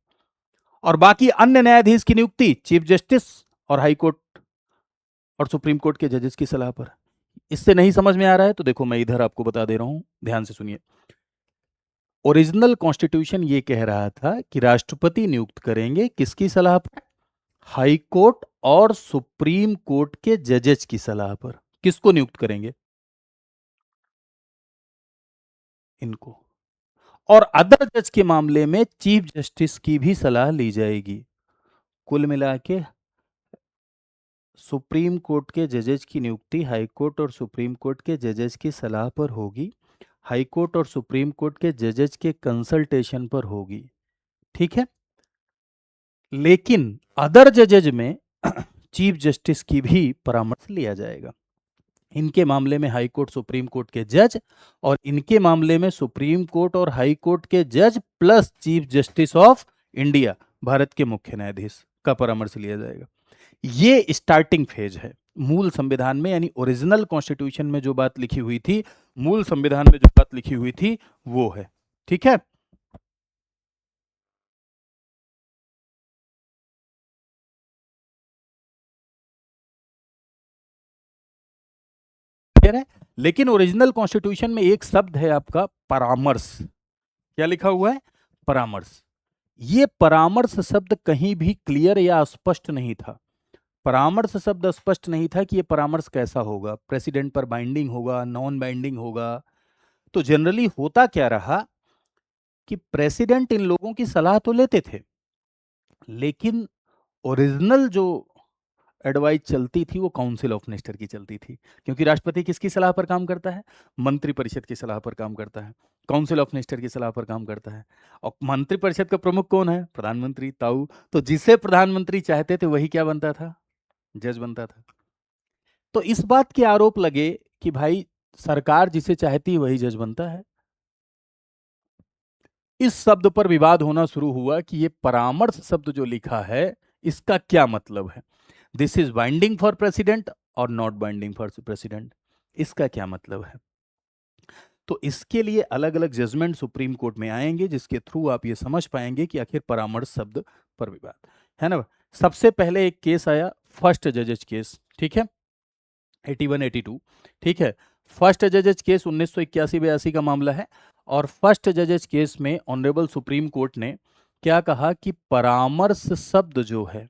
और बाकी अन्य न्यायाधीश की नियुक्ति चीफ जस्टिस और हाई कोर्ट और सुप्रीम कोर्ट के जजेस की सलाह पर। इससे नहीं समझ में आ रहा है तो देखो मैं इधर आपको बता दे रहा हूं, ध्यान से सुनिए। ओरिजिनल कॉन्स्टिट्यूशन ये कह रहा था कि राष्ट्रपति नियुक्त करेंगे किसकी सलाह पर? हाई कोर्ट और सुप्रीम कोर्ट के जजेस की सलाह पर। किसको नियुक्त करेंगे? इनको। और अदर जज के मामले में चीफ जस्टिस की भी सलाह ली जाएगी। कुल मिला के सुप्रीम कोर्ट के जजेस की नियुक्ति हाई कोर्ट और सुप्रीम कोर्ट के जजेस की सलाह पर होगी, हाई कोर्ट और सुप्रीम कोर्ट के जजेस के कंसल्टेशन पर होगी, ठीक है। लेकिन अदर जजेज में चीफ जस्टिस की भी परामर्श लिया जाएगा। इनके मामले में हाई कोर्ट सुप्रीम कोर्ट के जज, और इनके मामले में सुप्रीम कोर्ट और हाई कोर्ट के जज plus chief justice of India, Bharat के मुख्य न्यायाधीश का परामर्श लिया जाएगा। ये स्टार्टिंग फेज है मूल संविधान में, यानी ओरिजिनल कॉन्स्टिट्यूशन में जो बात लिखी हुई थी, मूल संविधान में जो बात लिखी हुई थी वो है, ठीक है। क्लियर है। लेकिन ओरिजिनल कॉन्स्टिट्यूशन में एक शब्द है आपका परामर्श। क्या लिखा हुआ है? परामर्श। ये परामर्श शब्द कहीं भी क्लियर या स्पष्ट नहीं था। परामर्श शब्द स्पष्ट नहीं था कि ये परामर्श कैसा होगा, प्रेसिडेंट पर बाइंडिंग होगा, नॉन बाइंडिंग होगा। तो जनरली होता क्या रहा कि प्रेसिडेंट इन लोगों की सलाह तो लेते थे, लेकिन ओरिजिनल जो एडवाइस चलती थी वो काउंसिल ऑफ मिनिस्टर की चलती थी। क्योंकि राष्ट्रपति किसकी सलाह पर काम करता है? मंत्रिपरिषद की सलाह पर काम करता है। काउंसिल ऑफ मिनिस्टर की सलाह पर काम करता है। और मंत्रिपरिषद का प्रमुख कौन है? प्रधानमंत्री, ताऊ। तो जिसे प्रधानमंत्री चाहते थे वही क्या बनता था? जज बनता था। तो इस बात के आरोप लगे कि भाई सरकार जिसे चाहती है वही जज बनता है। इस शब्द पर विवाद होना शुरू हुआ कि ये परामर्श शब्द जो लिखा है इसका क्या मतलब है। This is binding for president और नॉट बाइंडिंग फॉर प्रेसिडेंट, इसका क्या मतलब है। तो इसके लिए अलग अलग जजमेंट सुप्रीम कोर्ट में आएंगे जिसके थ्रू आप ये समझ पाएंगे कि आखिर परामर्श शब्द पर विवाद है ना। सबसे पहले एक केस आया, फर्स्ट जजेज केस, ठीक है, 81 82, ठीक है। फर्स्ट जजेज केस 1981-82 का मामला है। और फर्स्ट जजेज केस में ऑनरेबल सुप्रीम कोर्ट ने क्या कहा कि परामर्श शब्द जो है,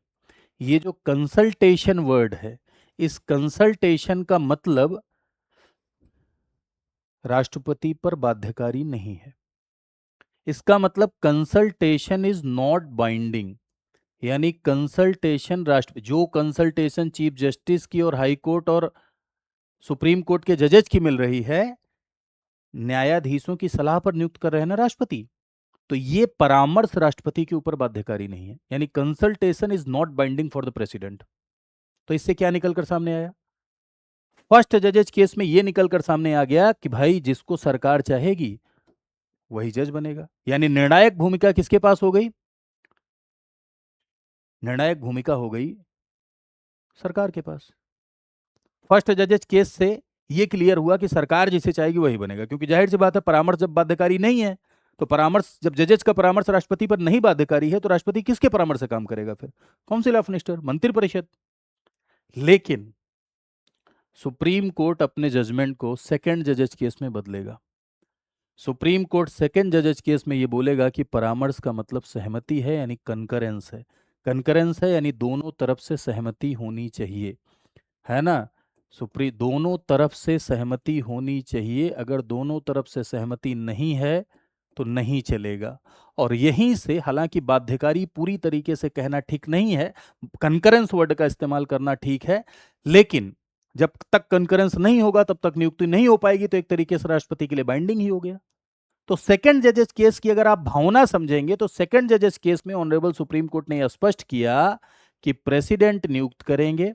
ये जो कंसल्टेशन वर्ड है, इस कंसल्टेशन का मतलब राष्ट्रपति पर बाध्यकारी नहीं है। इसका मतलब कंसल्टेशन इज नॉट बाइंडिंग, यानी कंसल्टेशन राष्ट्र जो कंसल्टेशन चीफ जस्टिस की और हाई कोर्ट और सुप्रीम कोर्ट के जजेस की मिल रही है, न्यायाधीशों की सलाह पर नियुक्त कर रहे हैं ना राष्ट्रपति, तो ये परामर्श राष्ट्रपति के ऊपर बाध्यकारी नहीं है, यानी consultation is not binding for the president. तो इससे क्या निकलकर सामने आया? फर्स्ट जजेज केस में यह निकलकर सामने आ गया कि भाई जिसको सरकार चाहेगी वही जज बनेगा, यानी निर्णायक भूमिका किसके पास हो गई? निर्णायक भूमिका हो गई सरकार के पास। फर्स्ट जजेज केस से यह क्लियर हुआ कि सरकार जिसे चाहेगी वही बनेगा, क्योंकि जाहिर सी बात है परामर्श जब बाध्यकारी नहीं है, तो परामर्श जब जजेज का परामर्श राष्ट्रपति पर नहीं बाध्यकारी है तो राष्ट्रपति किसके परामर्श से काम करेगा फिर? काउंसिल ऑफ मिनिस्टर, मंत्रिपरिषद। लेकिन सुप्रीम कोर्ट अपने जजमेंट को सेकंड जजेज केस में बदलेगा। सुप्रीम कोर्ट सेकंड जजेज केस में ये बोलेगा कि परामर्श का मतलब सहमति है, यानी कंकरेंस है। कंकरेंस है यानी दोनों तरफ से सहमति होनी चाहिए, है ना। दोनों तरफ से सहमति होनी चाहिए, अगर दोनों तरफ से सहमति नहीं है तो नहीं चलेगा। और यहीं से, हालांकि बाध्यकारी पूरी तरीके से कहना ठीक नहीं है, कंकरेंस वर्ड का इस्तेमाल करना ठीक है, लेकिन जब तक कंकरेंस नहीं होगा तब तक नियुक्ति नहीं हो पाएगी, तो एक तरीके से राष्ट्रपति के लिए बाइंडिंग ही हो गया। तो सेकंड जजेस केस की अगर आप भावना समझेंगे तो सेकंड जजेस केस में ऑनरेबल सुप्रीम कोर्ट ने यह स्पष्ट किया कि प्रेसिडेंट नियुक्त करेंगे,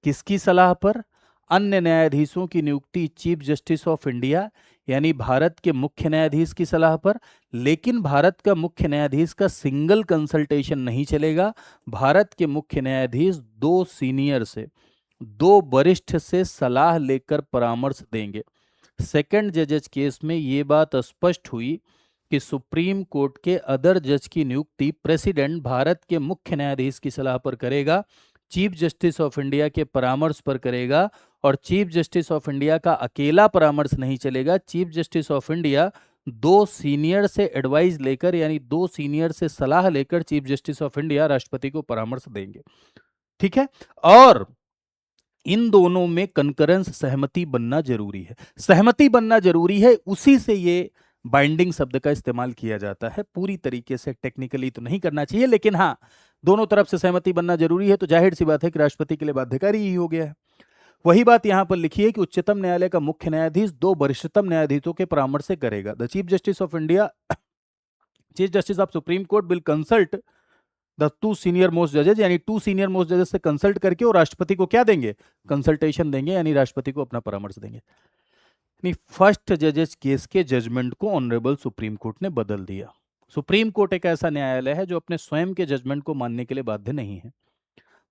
किसकी सलाह पर? अन्य न्यायाधीशों की नियुक्ति चीफ जस्टिस ऑफ इंडिया यानी भारत के मुख्य न्यायाधीश की सलाह पर। लेकिन भारत का मुख्य न्यायाधीश का सिंगल कंसल्टेशन नहीं चलेगा। भारत के मुख्य न्यायाधीश दो सीनियर से, दो वरिष्ठ से सलाह लेकर परामर्श देंगे। सेकंड जजेस केस में ये बात स्पष्ट हुई कि सुप्रीम कोर्ट के अदर जज की नियुक्ति प्रेसिडेंट भारत के मुख्य न्यायाधीश की सलाह पर करेगा, चीफ जस्टिस ऑफ इंडिया के परामर्श पर करेगा। और चीफ जस्टिस ऑफ इंडिया का अकेला परामर्श नहीं चलेगा। चीफ जस्टिस ऑफ इंडिया दो सीनियर से एडवाइस लेकर यानी दो सीनियर से सलाह लेकर चीफ जस्टिस ऑफ इंडिया राष्ट्रपति को परामर्श देंगे। ठीक है। और इन दोनों में कंकरेंस सहमति बनना जरूरी है। सहमति बनना जरूरी है, उसी से ये बाइंडिंग शब्द का इस्तेमाल किया जाता है। पूरी तरीके से टेक्निकली तो नहीं करना चाहिए, लेकिन हाँ, दोनों तरफ से सहमति बनना जरूरी है, तो जाहिर सी बात है कि राष्ट्रपति के लिए बाध्यकारी ही हो गया है। वही बात यहां पर लिखी है कि उच्चतम न्यायालय का मुख्य न्यायाधीश दो वरिष्ठतम न्यायाधीशों के परामर्श से करेगा। The chief justice of India, chief justice of supreme court will consult the two senior most जजेज यानी टू सीनियर मोस्ट जजेस से कंसल्ट करके और राष्ट्रपति को क्या देंगे? कंसल्टेशन देंगे, यानी राष्ट्रपति को अपना परामर्श देंगे। फर्स्ट जजेस केस के जजमेंट को ऑनरेबल सुप्रीम कोर्ट ने बदल दिया। सुप्रीम कोर्ट एक ऐसा न्यायालय है जो अपने स्वयं के जजमेंट को मानने के लिए बाध्य नहीं है।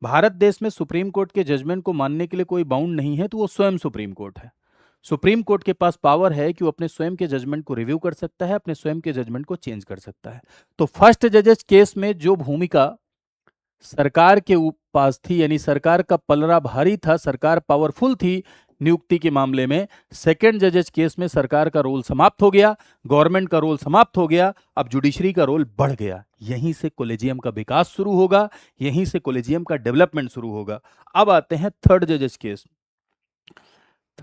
भारत देश में सुप्रीम कोर्ट के जजमेंट को मानने के लिए कोई बाउंड नहीं है, तो वो स्वयं सुप्रीम कोर्ट है। सुप्रीम कोर्ट के पास पावर है कि वो अपने स्वयं के जजमेंट को रिव्यू कर सकता है, अपने स्वयं के जजमेंट को चेंज कर सकता है। तो फर्स्ट जजेस केस में जो भूमिका सरकार के पास थी, यानी सरकार का पलड़ा भारी था, सरकार पावरफुल थी नियुक्ति के मामले में, सेकंड जजेस केस में सरकार का रोल समाप्त हो गया, गवर्नमेंट का रोल समाप्त हो गया, अब जुडिशरी का रोल बढ़ गया। यहीं से कॉलेजियम का विकास शुरू होगा, यहीं से कॉलेजियम का डेवलपमेंट शुरू होगा। अब आते हैं थर्ड जजेस केस।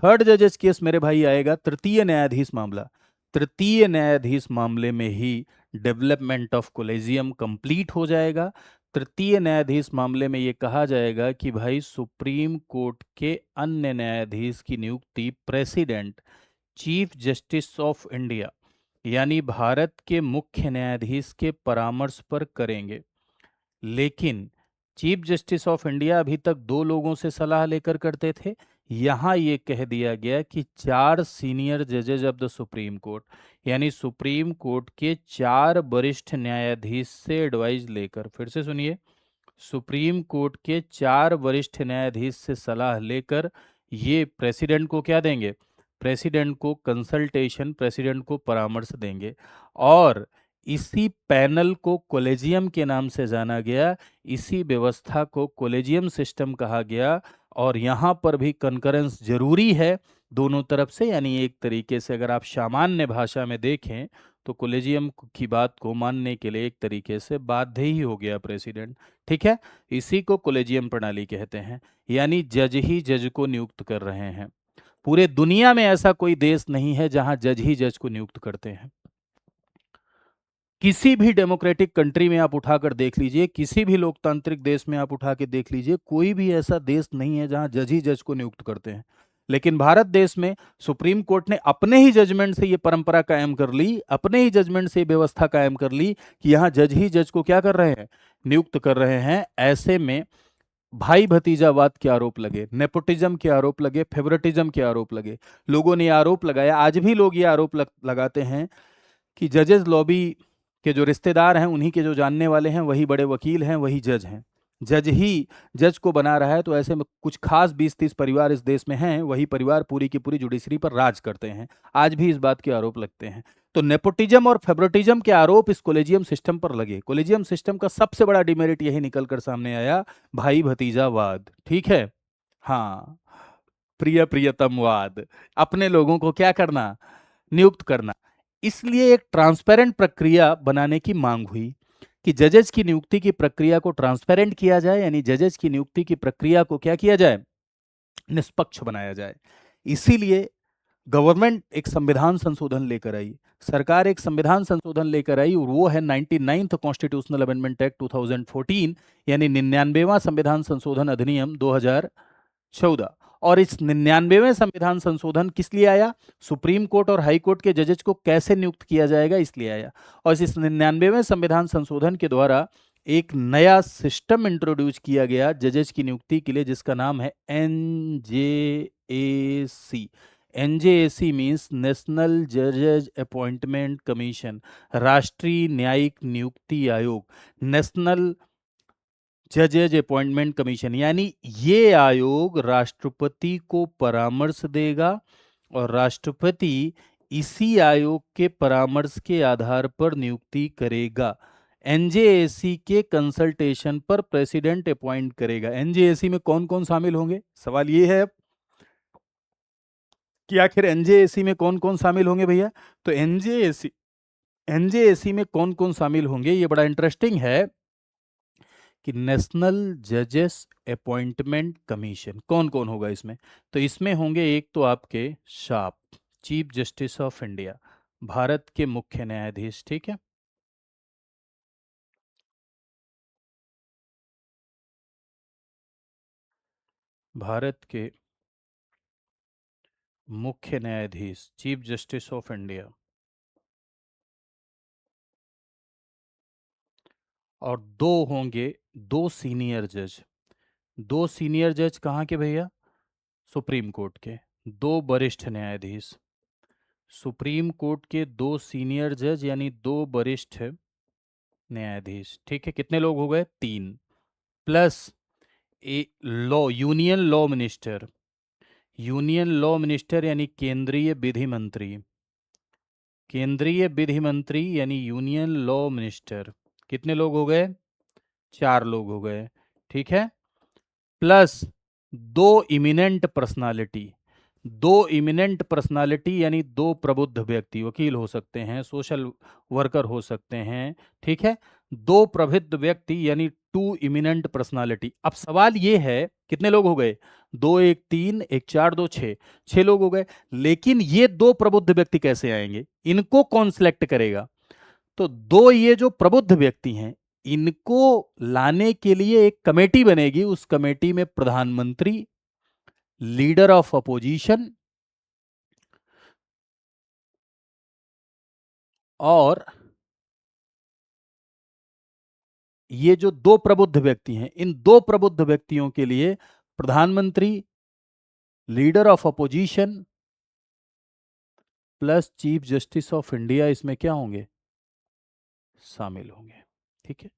थर्ड जजेस केस मेरे भाई आएगा तृतीय न्यायाधीश मामला। तृतीय न्यायाधीश मामले में ही डेवलपमेंट ऑफ कॉलेजियम कंप्लीट हो जाएगा। तृतीय न्यायाधीश मामले में यह कहा जाएगा कि भाई सुप्रीम कोर्ट के अन्य न्यायाधीश की नियुक्ति president chief justice of India यानी भारत के मुख्य न्यायाधीश के परामर्श पर करेंगे। लेकिन चीफ जस्टिस ऑफ इंडिया अभी तक दो लोगों से सलाह लेकर करते थे, यहां ये कह दिया गया कि चार सीनियर जजेज ऑफ द सुप्रीम कोर्ट यानी सुप्रीम कोर्ट के चार वरिष्ठ न्यायाधीश से एडवाइस लेकर, फिर से सुनिए, सुप्रीम कोर्ट के चार वरिष्ठ न्यायाधीश से सलाह लेकर ये प्रेसिडेंट को क्या देंगे? प्रेसिडेंट को कंसल्टेशन, प्रेसिडेंट को परामर्श देंगे। और इसी पैनल को कॉलेजियम के नाम से जाना गया, इसी व्यवस्था को कॉलेजियम सिस्टम कहा गया। और यहाँ पर भी कंकरेंस जरूरी है दोनों तरफ से, यानी एक तरीके से अगर आप सामान्य भाषा में देखें तो कॉलेजियम की बात को मानने के लिए एक तरीके से बाध्य ही हो गया प्रेसिडेंट। ठीक है, इसी को कॉलेजियम प्रणाली कहते हैं, यानी जज ही जज को नियुक्त कर रहे हैं। पूरे दुनिया में ऐसा कोई देश नहीं है जहां जज ही जज को नियुक्त करते हैं। किसी भी डेमोक्रेटिक कंट्री में आप उठाकर देख लीजिए, किसी भी लोकतांत्रिक देश में आप उठा के देख लीजिए, कोई भी ऐसा देश नहीं है जहां जज ही जज को नियुक्त करते हैं। लेकिन भारत देश में सुप्रीम कोर्ट ने अपने ही जजमेंट से ये परंपरा कायम कर ली, अपने ही जजमेंट से व्यवस्था कायम कर ली कि यहां जज ही जज को क्या कर रहे हैं? नियुक्त कर रहे हैं। ऐसे में भाई भतीजावाद के आरोप लगे, नेपोटिज्म के आरोप लगे, फेवरेटिज्म के आरोप लगे। लोगों ने आरोप लगाया, आज भी लोग ये आरोप लगाते हैं कि जजेस लॉबी के जो रिश्तेदार हैं, उन्हीं के जो जानने वाले हैं, वही बड़े वकील हैं, वही जज हैं। जज ही जज को बना रहा है, तो ऐसे में कुछ खास 20-30 परिवार इस देश में हैं, वही परिवार पूरी की पूरी जुडिशरी पर राज करते हैं। आज भी इस बात के आरोप लगते हैं। तो नेपोटिज्म और फेवरेटिज्म के आरोप इस कॉलेजियम सिस्टम पर लगे। कॉलेजियम सिस्टम का सबसे बड़ा डिमेरिट यही निकलकर सामने आया, भाई भतीजावाद। ठीक है, हाँ, प्रिय प्रियतमवाद, अपने लोगों को क्या करना? नियुक्त करना। इसलिए एक ट्रांसपेरेंट प्रक्रिया बनाने की मांग हुई कि जजेस की नियुक्ति की प्रक्रिया को ट्रांसपेरेंट किया जाए, यानी जजेस की नियुक्ति की प्रक्रिया को क्या किया जाए? निष्पक्ष बनाया जाए। इसीलिए गवर्नमेंट एक संविधान संशोधन लेकर आई, सरकार एक संविधान संशोधन लेकर आई, और वो है 99th कॉन्स्टिट्यूशनल अमेंडमेंट एक्ट 2014 यानी 99वां संविधान संशोधन अधिनियम 2014। और इस 99वें संविधान संशोधन किस लिए आया? सुप्रीम कोर्ट और हाई कोर्ट के जजेस को कैसे नियुक्त किया जाएगा, इसलिए आया। और इस 99वें संविधान संशोधन के द्वारा एक नया सिस्टम इंट्रोड्यूस किया गया जजेस की नियुक्ति के लिए, जिसका नाम है एनजेएसी। एनजेएसी मीन्स नेशनल जजेज अपॉइंटमेंट कमीशन, राष्ट्रीय न्यायिक नियुक्ति आयोग, नेशनल जजेज अपॉइंटमेंट कमीशन। यानी ये आयोग राष्ट्रपति को परामर्श देगा और राष्ट्रपति इसी आयोग के परामर्श के आधार पर नियुक्ति करेगा। एनजेएसी के कंसल्टेशन पर प्रेसिडेंट अपॉइंट करेगा। एनजेएसी में कौन कौन शामिल होंगे? सवाल ये है कि आखिर एनजेएसी में कौन कौन शामिल होंगे भैया। तो एनजेएसी एनजेएसी में कौन कौन शामिल होंगे, ये बड़ा इंटरेस्टिंग है कि नेशनल जजेस अपॉइंटमेंट कमीशन कौन कौन होगा इसमें। तो इसमें होंगे एक तो आपके शाप, chief justice of India, Bharat के मुख्य न्यायाधीश, ठीक है। भारत के मुख्य न्यायाधीश, चीफ जस्टिस ऑफ इंडिया। और दो होंगे, दो सीनियर जज। दो सीनियर जज कहाँ के भैया? सुप्रीम कोर्ट के। दो वरिष्ठ न्यायाधीश, सुप्रीम कोर्ट के दो सीनियर जज यानी दो वरिष्ठ न्यायाधीश, ठीक है। कितने लोग हो गए? तीन। Plus a law, union law minister. Union law minister यानी केंद्रीय विधि मंत्री। केंद्रीय विधि मंत्री यानी यूनियन लॉ मिनिस्टर। कितने लोग हो गए? चार लोग हो गए, ठीक है। प्लस दो इमिनेंट पर्सनालिटी। दो इमिनेंट पर्सनालिटी यानी दो प्रबुद्ध व्यक्ति, वकील हो सकते हैं, सोशल वर्कर हो सकते हैं, ठीक है। दो प्रबुद्ध व्यक्ति यानी टू इमिनेंट पर्सनालिटी। अब सवाल ये है, कितने लोग हो गए? दो एक तीन, एक चार, दो छह, छह लोग हो गए। लेकिन ये दो प्रबुद्ध व्यक्ति कैसे आएंगे? इनको कौन सिलेक्ट करेगा? तो दो ये जो प्रबुद्ध व्यक्ति हैं, इनको लाने के लिए एक कमेटी बनेगी। उस कमेटी में प्रधानमंत्री, लीडर ऑफ अपोजिशन और ये जो दो प्रबुद्ध व्यक्ति हैं, इन दो प्रबुद्ध व्यक्तियों के लिए प्रधानमंत्री, leader of opposition plus chief justice of India इसमें क्या होंगे? शामिल होंगे, ठीक है।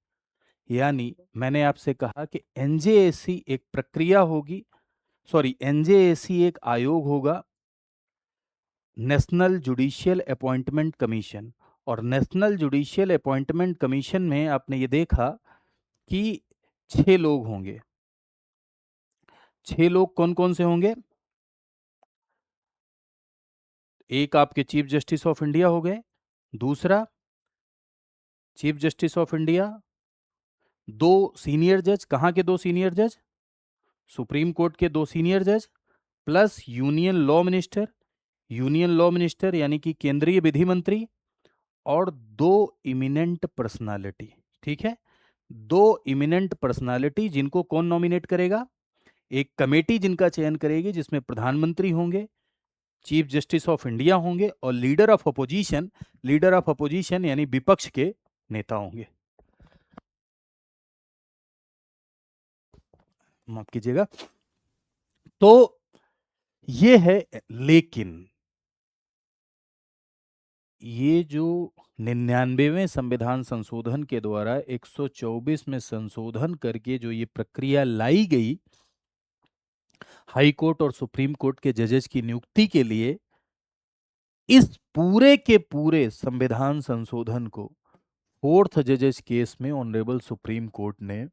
यानी मैंने आपसे कहा कि एनजेएसी एक प्रक्रिया होगी, सॉरी, एनजेएसी एक आयोग होगा, नेशनल जुडिशियल अपॉइंटमेंट कमीशन। और नेशनल जुडिशियल अपॉइंटमेंट कमीशन में आपने ये देखा कि छह लोग होंगे। छह लोग कौन कौन से होंगे? एक आपके चीफ जस्टिस ऑफ इंडिया हो गए, दूसरा चीफ जस्टिस ऑफ इंडिया, दो सीनियर जज। कहाँ के दो सीनियर जज? सुप्रीम कोर्ट के दो सीनियर जज, plus union law minister. Union law minister यानी कि केंद्रीय विधि मंत्री, और दो इमिनेंट पर्सनालिटी, ठीक है। दो इमिनेंट पर्सनालिटी जिनको कौन नॉमिनेट करेगा? एक कमेटी जिनका चयन करेगी, जिसमें प्रधानमंत्री होंगे, चीफ जस्टिस ऑफ इंडिया होंगे और leader of opposition. Leader of opposition यानी विपक्ष के नेता होंगे। माफ कीजिएगा। तो ये है, लेकिन ये जो 99वें संविधान संशोधन के द्वारा 124 में संशोधन करके जो ये प्रक्रिया लाई गई हाई कोर्ट और सुप्रीम कोर्ट के जजेस की नियुक्ति के लिए, इस पूरे के पूरे संविधान संशोधन को फोर्थ जजेस केस में ऑनरेबल सुप्रीम कोर्ट ने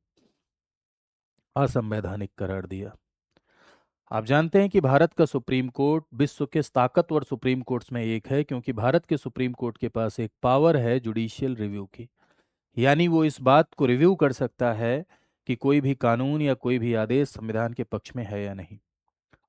असंवैधानिक करार दिया। आप जानते हैं कि भारत का सुप्रीम कोर्ट विश्व के ताकतवर सुप्रीम कोर्ट्स में एक है, क्योंकि भारत के सुप्रीम कोर्ट के पास एक पावर है जुडिशियल रिव्यू की। यानी वो इस बात को रिव्यू कर सकता है कि कोई भी कानून या कोई भी आदेश संविधान के पक्ष में है या नहीं,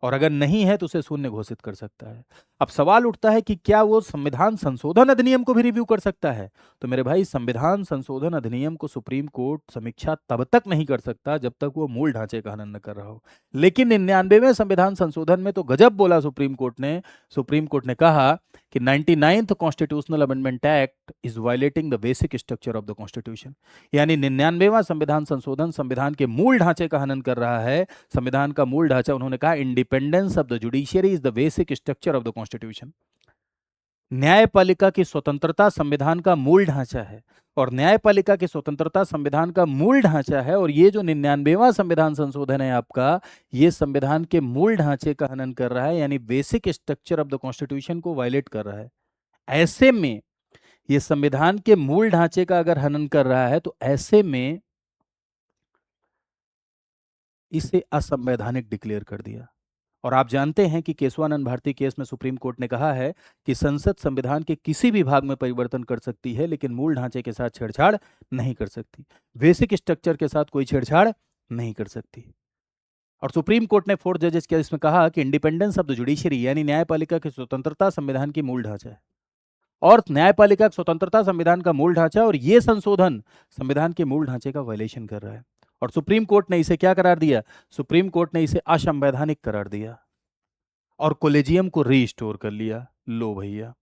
और अगर नहीं है तो उसे शून्य घोषित कर सकता है। अब सवाल उठता है कि क्या वो संविधान संशोधन अधिनियम को भी रिव्यू कर सकता है? तो मेरे भाई, संविधान संशोधन अधिनियम को सुप्रीम कोर्ट समीक्षा तब तक नहीं कर सकता जब तक वो मूल ढांचे का हनन न कर रहा हो। लेकिन 99वें संविधान संशोधन में तो गजब बोला सुप्रीम कोर्ट ने। सुप्रीम कोर्ट ने कहा कि 99th constitutional amendment act is violating the basic structure of the constitution. यानी 99वां संविधान संशोधन संविधान के मूल ढांचे का हनन कर रहा है। संविधान का मूल ढांचा, उन्होंने कहा, independence of the judiciary is the basic structure of the constitution. न्यायपालिका की स्वतंत्रता संविधान का मूल ढांचा है, और न्यायपालिका की स्वतंत्रता संविधान का मूल ढांचा है। और ये जो 99वां संविधान संशोधन है आपका, ये संविधान के मूल ढांचे का हनन कर रहा है, यानी basic structure of the constitution को वायलेट कर रहा है। ऐसे में ये संविधान के मूल ढांचे का अगर हनन कर रहा है, तो ऐसे में इसे असंवैधानिक डिक्लेयर कर दिया। और आप जानते हैं कि केशवानंद भारती केस में सुप्रीम कोर्ट ने कहा है कि संसद संविधान के किसी भी भाग में परिवर्तन कर सकती है, लेकिन मूल ढांचे के साथ छेड़छाड़ नहीं कर सकती, बेसिक स्ट्रक्चर के साथ कोई छेड़छाड़ नहीं कर सकती। और सुप्रीम कोर्ट ने 4 जजेस के इसमें कहा कि इंडिपेंडेंस ऑफ द जुडिशरी, यानी न्यायपालिका की स्वतंत्रता संविधान की मूल ढांचा है, और न्यायपालिका की स्वतंत्रता संविधान का मूल ढांचा, और यह संशोधन संविधान के मूल ढांचे का वायलेशन कर रहा है। और सुप्रीम कोर्ट ने इसे क्या करार दिया? सुप्रीम कोर्ट ने इसे असंवैधानिक करार दिया और कोलेजियम को रीस्टोर कर लिया। लो भैया,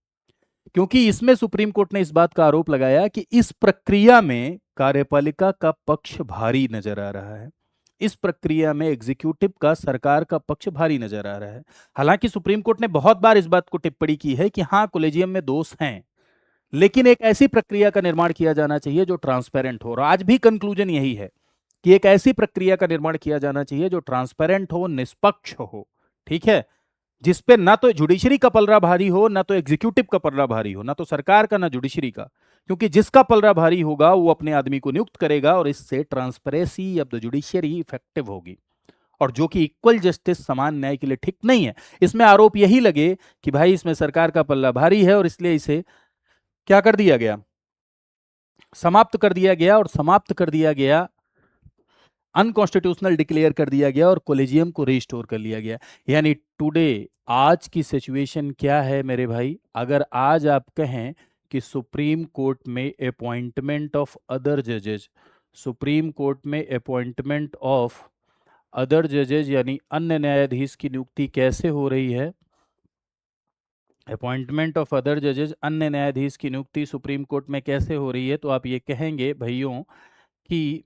क्योंकि इसमें सुप्रीम कोर्ट ने इस बात का आरोप लगाया कि इस प्रक्रिया में कार्यपालिका का पक्ष भारी नजर आ रहा है। इस प्रक्रिया में एग्जीक्यूटिव का, सरकार का पक्ष भारी नजर आ रहा है। हालांकि सुप्रीम कोर्ट ने बहुत बार इस बात को टिप्पणी की है कि हाँ, कोलेजियम में दोष हैं, लेकिन एक ऐसी प्रक्रिया का निर्माण किया जाना चाहिए जो ट्रांसपेरेंट हो। और आज भी कंक्लूजन यही है कि एक ऐसी प्रक्रिया का निर्माण किया जाना चाहिए जो ट्रांसपेरेंट हो, निष्पक्ष हो, ठीक है, जिसपे ना तो जुडिशरी का पलड़ा भारी हो, ना तो एग्जीक्यूटिव का पलड़ा भारी हो, ना तो सरकार का, ना जुडिशरी का। क्योंकि जिसका पलड़ा भारी होगा वो अपने आदमी को नियुक्त करेगा, और इससे transparency of the judiciary effective होगी, और जो कि इक्वल जस्टिस, समान न्याय के लिए ठीक नहीं है। इसमें आरोप यही लगे कि भाई इसमें सरकार का पल्ला भारी है, और इसलिए इसे क्या कर दिया गया? समाप्त कर दिया गया, और समाप्त कर दिया गया, अनकॉन्स्टिट्यूशनल डिक्लेयर कर दिया गया, और कोलेजियम को रिस्टोर कर लिया गया। यानी टुडे, आज की सिचुएशन क्या है मेरे भाई? अगर आज आप कहें कि सुप्रीम कोर्ट में अपॉइंटमेंट ऑफ अदर जजेज, सुप्रीम कोर्ट में अपॉइंटमेंट ऑफ अदर जजेज यानी अन्य न्यायाधीश की नियुक्ति कैसे हो रही है? अपॉइंटमेंट ऑफ अदर जजेज, अन्य न्यायाधीश की नियुक्ति सुप्रीम कोर्ट में कैसे हो रही है? तो आप ये कहेंगे भैयों कि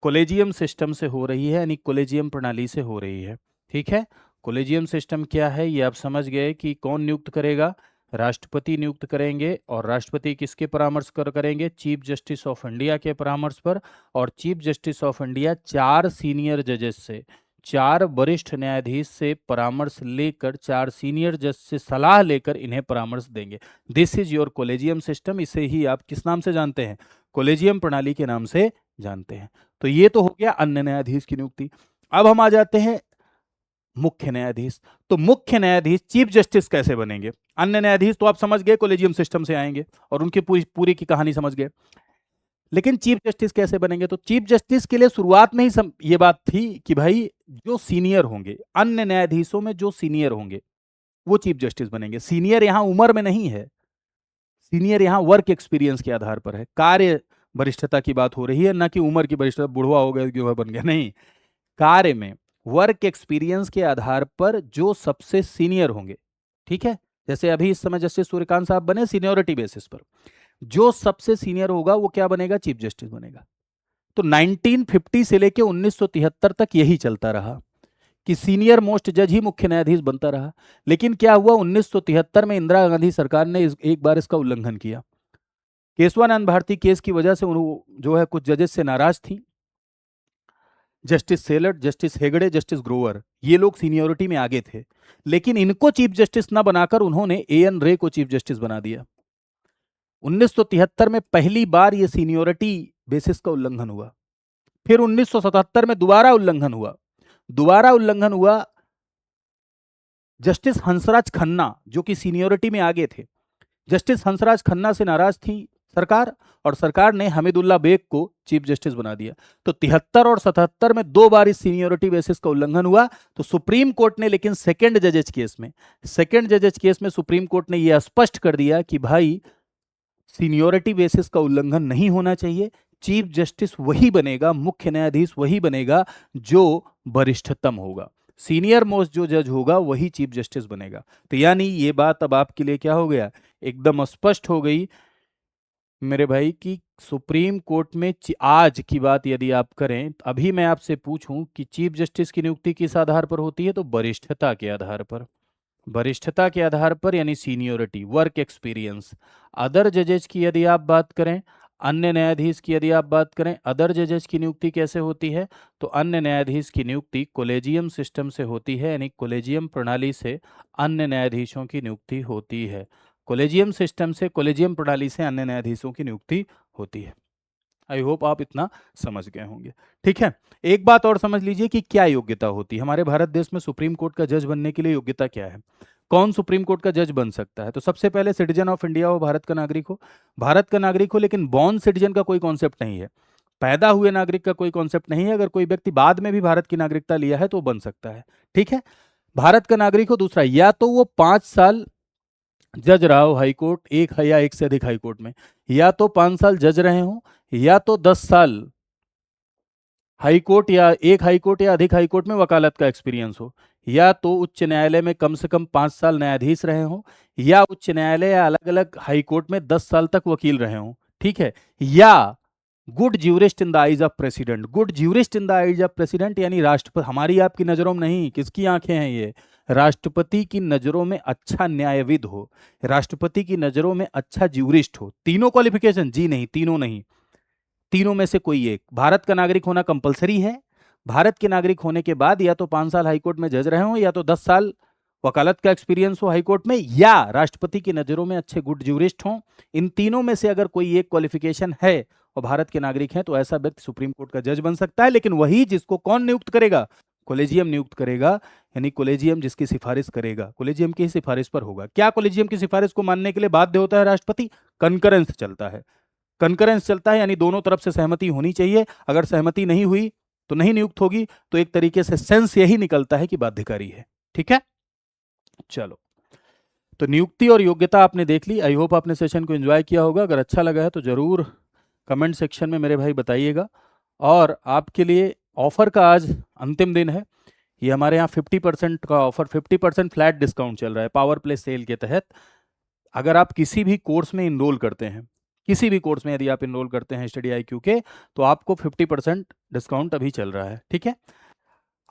कोलेजियम सिस्टम से हो रही है, यानी कोलेजियम प्रणाली से हो रही है। ठीक है, कोलेजियम सिस्टम क्या है ये आप समझ गए कि कौन नियुक्त करेगा? राष्ट्रपति नियुक्त करेंगे, और राष्ट्रपति किसके परामर्श कर करेंगे? चीफ जस्टिस ऑफ इंडिया के परामर्श पर। और chief justice of India 4 senior जजेस से, 4 वरिष्ठ न्यायाधीश से परामर्श लेकर, 4 सीनियर जज से सलाह लेकर इन्हें परामर्श देंगे। This is your collegium system. इसे ही आप किस नाम से जानते हैं? कोलेजियम प्रणाली के नाम से जानते हैं। तो ये तो हो गया अन्य न्यायाधीश की नियुक्ति। अब हम आ जाते हैं मुख्य न्यायाधीश। तो मुख्य न्यायाधीश, चीफ जस्टिस कैसे बनेंगे? अन्य न्यायाधीश तो आप समझ गए कोलेजियम सिस्टम से आएंगे और उनकी पूरी पूरी की कहानी समझ गए, लेकिन चीफ जस्टिस कैसे बनेंगे? तो चीफ जस्टिस के लिए शुरुआत में ही ये बात थी कि भाई जो सीनियर होंगे, अन्य न्यायाधीशों में जो सीनियर होंगे वो चीफ जस्टिस बनेंगे। सीनियर यहां उम्र में नहीं है, सीनियर यहां वर्क एक्सपीरियंस के आधार पर है, कार्य वरिष्ठता की बात हो रही है, ना कि उम्र की वरिष्ठता, बुढ़वा हो गया क्यों बन गया, नहीं। कार्य में वर्क एक्सपीरियंस के आधार पर जो सबसे सीनियर होंगे, ठीक है, जैसे अभी इस समय जस्टिस सूर्यकांत साहब बने सीनियोरिटी बेसिस पर, जो सबसे सीनियर होगा वो क्या बनेगा? चीफ जस्टिस बनेगा। तो 1950 से लेकर 1973 तक यही चलता रहा कि सीनियर मोस्ट जज ही मुख्य न्यायाधीश बनता रहा। लेकिन क्या हुआ, 1973 में इंदिरा गांधी सरकार ने एक बार इसका उल्लंघन किया। केशवानंद भारती केस की वजह से जो है कुछ जजेस से नाराज थी। Justice Shelat, justice Hegde, justice Grover, ये लोग सीनियोरिटी में आगे थे, लेकिन इनको चीफ जस्टिस ना बनाकर उन्होंने एएन रे को चीफ जस्टिस बना दिया। 1973 में पहली बार ये सीनियोरिटी बेसिस का उल्लंघन हुआ। फिर 1977 में दोबारा उल्लंघन हुआ। जस्टिस हंसराज खन्ना, जो कि सीनियोरिटी में आगे थे, जस्टिस हंसराज खन्ना से नाराज थी सरकार, और सरकार ने हमीदुल्ला बेग को चीफ जस्टिस बना दिया। तो 73 और 77 में 2 बार इस सीनियोरिटी बेसिस का उल्लंघन हुआ। तो सुप्रीम कोर्ट ने लेकिन सेकंड जजेज केस में सुप्रीम कोर्ट ने यह स्पष्ट कर दिया कि भाई सीनियोरिटी बेसिस का उल्लंघन नहीं होना चाहिए। चीफ जस्टिस वही बनेगा, मुख्य न्यायाधीश वही बनेगा जो वरिष्ठतम होगा। सीनियर मोस्ट जो जज होगा वही चीफ जस्टिस बनेगा। तो यानी ये बात अब आपके लिए क्या हो गया, एकदम स्पष्ट हो गई मेरे भाई कि सुप्रीम कोर्ट में आज की बात यदि आप करें, अभी मैं आपसे पूछूं कि चीफ जस्टिस की नियुक्ति किस आधार पर होती है, तो वरिष्ठता के आधार पर। वरिष्ठता के आधार पर यानी सीनियोरिटी, वर्क एक्सपीरियंस। अदर जजेस की यदि आप बात करें, अन्य न्यायाधीश की यदि आप बात करें, अदर जजेस की नियुक्ति कैसे होती है, तो अन्य न्यायाधीश की नियुक्ति कोलेजियम सिस्टम से होती है, यानी कोलेजियम प्रणाली से अन्य न्यायाधीशों की नियुक्ति होती है। कोलेजियम सिस्टम से, कोलेजियम प्रणाली से अन्य न्यायाधीशों की नियुक्ति होती है। आई होप आप इतना समझ गए होंगे। ठीक है, एक बात और समझ लीजिए कि क्या योग्यता होती है हमारे भारत देश में सुप्रीम कोर्ट का जज बनने के लिए। योग्यता क्या है, कौन सुप्रीम कोर्ट का जज बन सकता है? तो सबसे पहले सिटीजन ऑफ इंडिया हो, भारत का नागरिक हो। भारत का नागरिक हो, लेकिन बॉर्न सिटीजन का कोई कॉन्सेप्ट नहीं है, पैदा हुए नागरिक का कोई कॉन्सेप्ट नहीं है। अगर कोई व्यक्ति बाद में भी भारत की नागरिकता लिया है तो वो बन सकता है। ठीक है, भारत का नागरिक हो। दूसरा, या तो वो 5 साल जज रहा हो हाई कोर्ट, एक है या एक से अधिक हाई कोर्ट में, या तो 5 साल जज रहे हो, या तो 10 साल हाई कोर्ट या एक हाई कोर्ट या अधिक हाई कोर्ट में वकालत का एक्सपीरियंस हो, या तो उच्च न्यायालय में कम से कम 5 साल न्यायाधीश रहे हो, या उच्च न्यायालय या अलग अलग हाई कोर्ट में 10 साल तक वकील रहे हो। ठीक है, या good jurist in the eyes of president. Good jurist in the eyes of president यानी राष्ट्रपति, हमारी आपकी नजरों में नहीं, किसकी आंखें हैं ये, राष्ट्रपति की नजरों में अच्छा न्यायविद हो, राष्ट्रपति की नजरों में अच्छा ज्यूरिस्ट हो। तीनों क्वालिफिकेशन? जी नहीं, तीनों नहीं, तीनों में से कोई एक। भारत का नागरिक होना कंपलसरी है। भारत के नागरिक होने के बाद या तो 5 साल हाईकोर्ट में जज रहे हो, या तो 10 साल वकालत का एक्सपीरियंस हो हाईकोर्ट में, या राष्ट्रपति की नजरों में अच्छे गुड ज्यूरिस्ट हो। इन तीनों में से अगर कोई एक क्वालिफिकेशन है और भारत के नागरिक हैं, तो ऐसा व्यक्ति सुप्रीम कोर्ट का जज बन सकता है। लेकिन वही जिसको कौन नियुक्त करेगा? कोलेजियम नियुक्त करेगा, यानी कोलेजियम जिसकी सिफारिश करेगा, कोलेजियम की सिफारिश पर होगा। क्या कोलेजियम की सिफारिश को मानने के लिए बाध्य होता है राष्ट्रपति? कंकरेंस चलता है। कंकरेंस चलता है यानी दोनों तरफ से सहमति होनी चाहिए। अगर सहमति नहीं हुई तो नहीं नियुक्त होगी। तो एक तरीके से सेंस यही निकलता है कि बाध्यकारी है। ठीक है, चलो, तो नियुक्ति और योग्यता आपने देख ली। आई होप आपने सेशन को एंजॉय किया होगा। अगर अच्छा लगा है तो जरूर कमेंट सेक्शन में मेरे भाई बताइएगा। और आपके लिए ऑफर का आज अंतिम दिन है। ये हमारे यहाँ 50% का ऑफर, 50% फ्लैट डिस्काउंट चल रहा है पावर प्ले सेल के तहत। अगर आप किसी भी कोर्स में इनरोल करते हैं, किसी भी कोर्स में यदि आप इनरोल करते हैं स्टडी IQ के, तो आपको 50% डिस्काउंट अभी चल रहा है। ठीक है,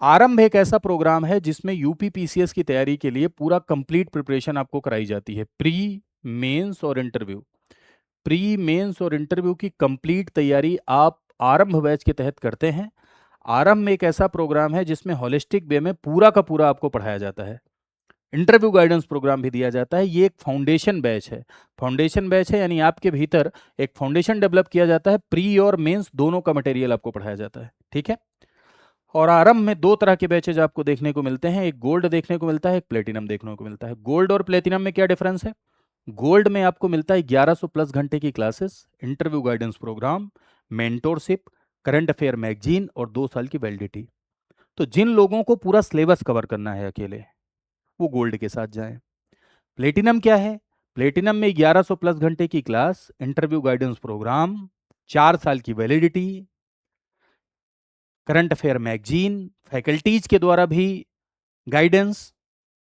आरंभ एक ऐसा प्रोग्राम है जिसमें यूपी PCS की तैयारी के लिए पूरा कंप्लीट प्रिपरेशन आपको कराई जाती है। प्री मेंस और इंटरव्यू, प्री मेंस और इंटरव्यू की कंप्लीट तैयारी आप आरंभ बैच के तहत करते हैं। आरंभ एक ऐसा प्रोग्राम है जिसमें होलिस्टिक वे में पूरा का पूरा आपको पढ़ाया जाता है। इंटरव्यू गाइडेंस प्रोग्राम भी दिया जाता है। ये एक फाउंडेशन बैच है। फाउंडेशन बैच है यानी आपके भीतर एक फाउंडेशन डेवलप किया जाता है। प्री और मेंस दोनों का मटेरियल आपको पढ़ाया जाता है। ठीक है, और आरंभ में 2 तरह के बैचेज आपको देखने को मिलते हैं, एक गोल्ड देखने को मिलता है, एक प्लेटिनम देखने को मिलता है। गोल्ड और प्लेटिनम में क्या डिफरेंस है? गोल्ड में आपको मिलता है 1100 प्लस घंटे की classes, interview guidance program, mentorship, current affair magazine और 2 साल की वैलिडिटी। तो जिन लोगों को पूरा सिलेबस कवर करना है अकेले, वो गोल्ड के साथ जाएं। प्लेटिनम क्या है? प्लेटिनम में 1100 प्लस घंटे की क्लास, इंटरव्यू गाइडेंस प्रोग्राम, 4 साल की validity, current affair magazine, faculties के द्वारा भी गाइडेंस,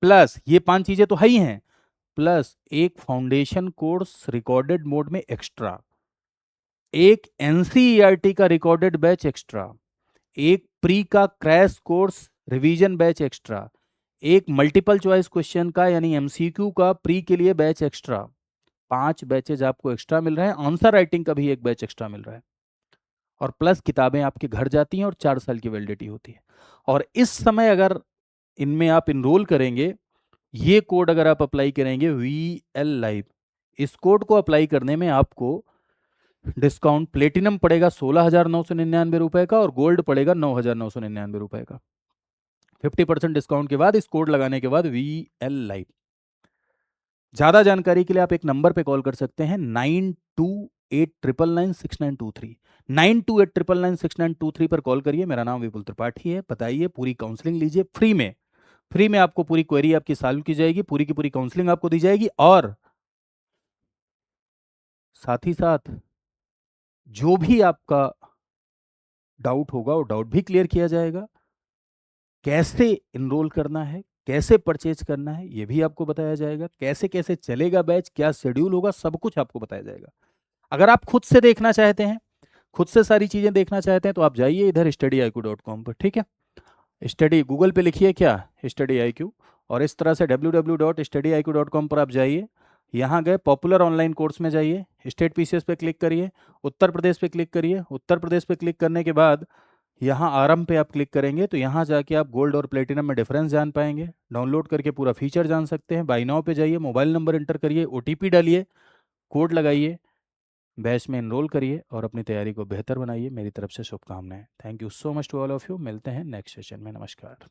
प्लस ये 5 चीजें तो है ही हैं, प्लस एक फाउंडेशन कोर्स रिकॉर्डेड मोड में एक्स्ट्रा, एक NCERT का रिकॉर्डेड बैच एक्स्ट्रा, एक प्री का crash course revision batch extra, एक मल्टीपल चॉइस क्वेश्चन का यानी MCQ का प्री के लिए बैच एक्स्ट्रा। 5 बैचेज आपको एक्स्ट्रा मिल रहे हैं। आंसर राइटिंग का भी एक बैच एक्स्ट्रा मिल रहा है, और प्लस किताबें आपके घर जाती हैं और 4 साल की वैलिडिटी होती है। और इस समय अगर इनमें आप इनरोल करेंगे, ये कोड अगर आप अप्लाई करेंगे VL लाइव, इस कोड को अप्लाई करने में आपको डिस्काउंट प्लेटिनम पड़ेगा 16,999 रुपए का, और गोल्ड पड़ेगा 9,999 रुपए का। 50% डिस्काउंट के बाद, इस कोड लगाने के बाद VL लाइव। ज्यादा जानकारी के लिए आप एक नंबर पे कॉल कर सकते हैं, 92 9289996923 9289996923 पर कॉल करिए। मेरा नाम विपुल त्रिपाठी है। बताइए, पूरी काउंसलिंग लीजिए फ्री में आपको पूरी क्वेरी आपकी सॉल्व की जाएगी, पूरी की पूरी काउंसलिंग आपको दी जाएगी, और साथ ही साथ जो भी आपका डाउट होगा वो डाउट भी क्लियर किया जाएगा। कैसे इनरोल करना है, कैसे परचेज करना है, ये भी आपको बताया जाएगा। कैसे कैसे चलेगा बैच, क्या शेड्यूल होगा, सब कुछ आपको बताया जाएगा। अगर आप खुद से देखना चाहते हैं, खुद से सारी चीजें देखना चाहते हैं, तो आप जाइए इधर studyIQ.com पर। ठीक है, स्टडी गूगल पे लिखिए क्या, स्टडी आई क्यू, और इस तरह से www.studyIQ.com पर आप जाइए। यहाँ गए, पॉपुलर ऑनलाइन कोर्स में जाइए, स्टेट पीसीएस पे क्लिक करिए, उत्तर प्रदेश पे क्लिक करिए। उत्तर प्रदेश पे क्लिक करने के बाद यहाँ आरंभ पे आप क्लिक करेंगे, तो यहाँ जाके आप गोल्ड और प्लेटिनम में डिफरेंस जान पाएंगे। डाउनलोड करके पूरा फीचर जान सकते हैं। बाई नाउ पे जाइए, मोबाइल नंबर इंटर करिए, ओटीपी डालिए, कोड लगाइए, बैच में एनरोल करिए और अपनी तैयारी को बेहतर बनाइए। मेरी तरफ से शुभकामनाएं। Thank you so much to all of you. मिलते हैं नेक्स्ट सेशन में। नमस्कार।